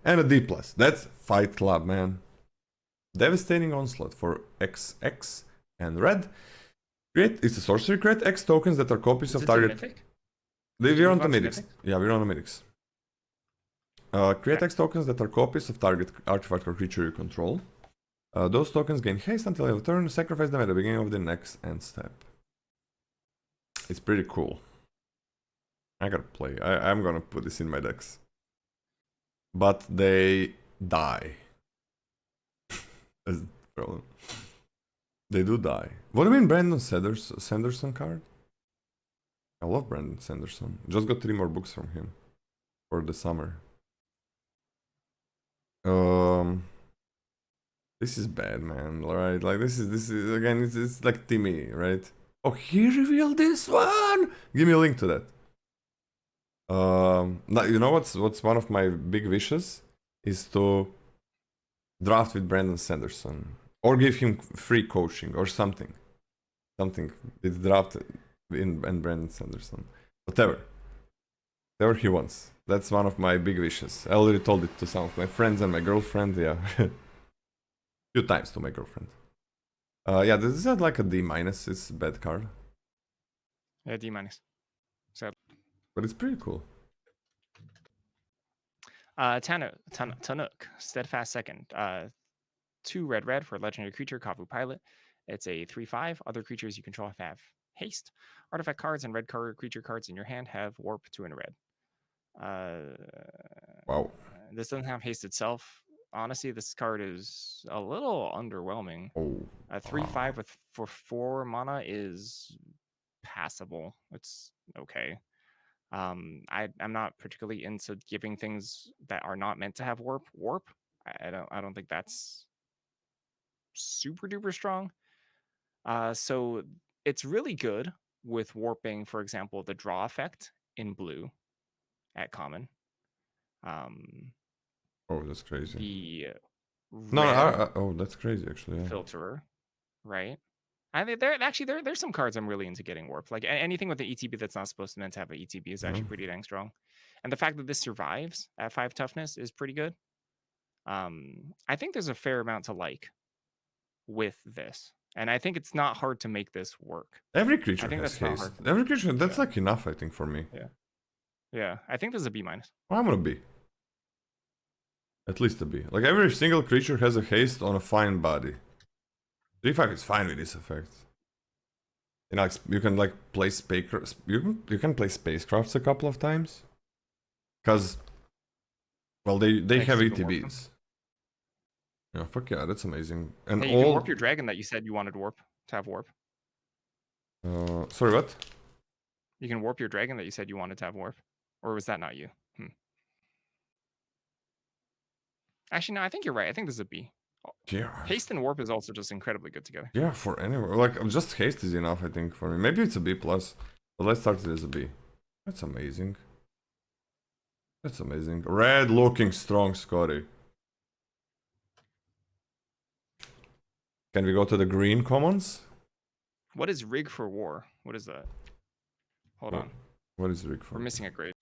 Speaker 1: and a D+. That's Fight Club, man. Devastating Onslaught for XX and red. It's a sorcery. Create X tokens that are copies of target. We're on the mythics. Yeah, we're on the mythics. Create X tokens that are copies of target artifact or creature you control. Those tokens gain haste until you have a turn. Sacrifice them at the beginning of the next end step. It's pretty cool. I gotta play. I'm gonna put this in my decks. But they die. That's the problem. They do die. What do you mean Brandon Sanderson card? I love Brandon Sanderson. Just got 3 more books from him for the summer. This is bad, man. Alright, like this is again. It's like Timmy, right? Oh, he revealed this one. Give me a link to that. Now, you know what's one of my big wishes is to draft with Brandon Sanderson or give him free coaching or something. Something with draft and Brandon Sanderson. Whatever he wants. That's one of my big wishes. I already told it to some of my friends and my girlfriend. Yeah, few times to my girlfriend. Yeah, this is not like a D minus. It's a bad card,
Speaker 2: Yeah, D minus. So
Speaker 1: but it's pretty cool.
Speaker 2: Tanuk, Steadfast Second. 2 red for legendary creature, Kavu Pilot. It's a 3/5. Other creatures you control have haste. Artifact cards and red card creature cards in your hand have warp 2 and red.
Speaker 1: Wow.
Speaker 2: This doesn't have haste itself. Honestly, this card is a little underwhelming.
Speaker 1: Oh.
Speaker 2: A 3/5 for 4 mana is passable. It's okay. I'm not particularly into giving things that are not meant to have warp. I don't think that's super duper strong. So it's really good with warping, for example, the draw effect in blue at common.
Speaker 1: Oh, that's crazy.
Speaker 2: The
Speaker 1: No, oh, that's crazy actually. Yeah.
Speaker 2: filterer, right? I think there's some cards I'm really into getting warped. Like anything with the ETB that's not supposed to meant to have an ETB is actually pretty dang strong. And the fact that this survives at 5 toughness is pretty good. I think there's a fair amount to like with this. And I think it's not hard to make this work.
Speaker 1: Every creature
Speaker 2: I think
Speaker 1: has
Speaker 2: that's
Speaker 1: haste. Every creature, that's like enough, I think, for me.
Speaker 2: Yeah. I think this is a B minus.
Speaker 1: Well, I'm gonna B. At least a B. Like every single creature has a haste on a fine body. 3/5 is fine with this effect. You know, you can like play you can play spacecrafts a couple of times. Cause well they have ETBs. Yeah, fuck yeah, that's amazing. And
Speaker 2: hey, you can warp your dragon that you said you wanted to have warp.
Speaker 1: Sorry, what?
Speaker 2: You can warp your dragon that you said you wanted to have warp. Or was that not you? Actually, no, I think you're right. I think this is a B.
Speaker 1: Yeah.
Speaker 2: Haste and warp is also just incredibly good together.
Speaker 1: Yeah, for anywhere. Like just haste is enough, I think, for me. Maybe it's a B plus. But let's start it as a B. That's amazing. That's amazing. Red looking strong, Scotty. Can we go to the green commons?
Speaker 2: What is rig for war? What is that? Hold on.
Speaker 1: What is rig for?
Speaker 2: We're missing a grade.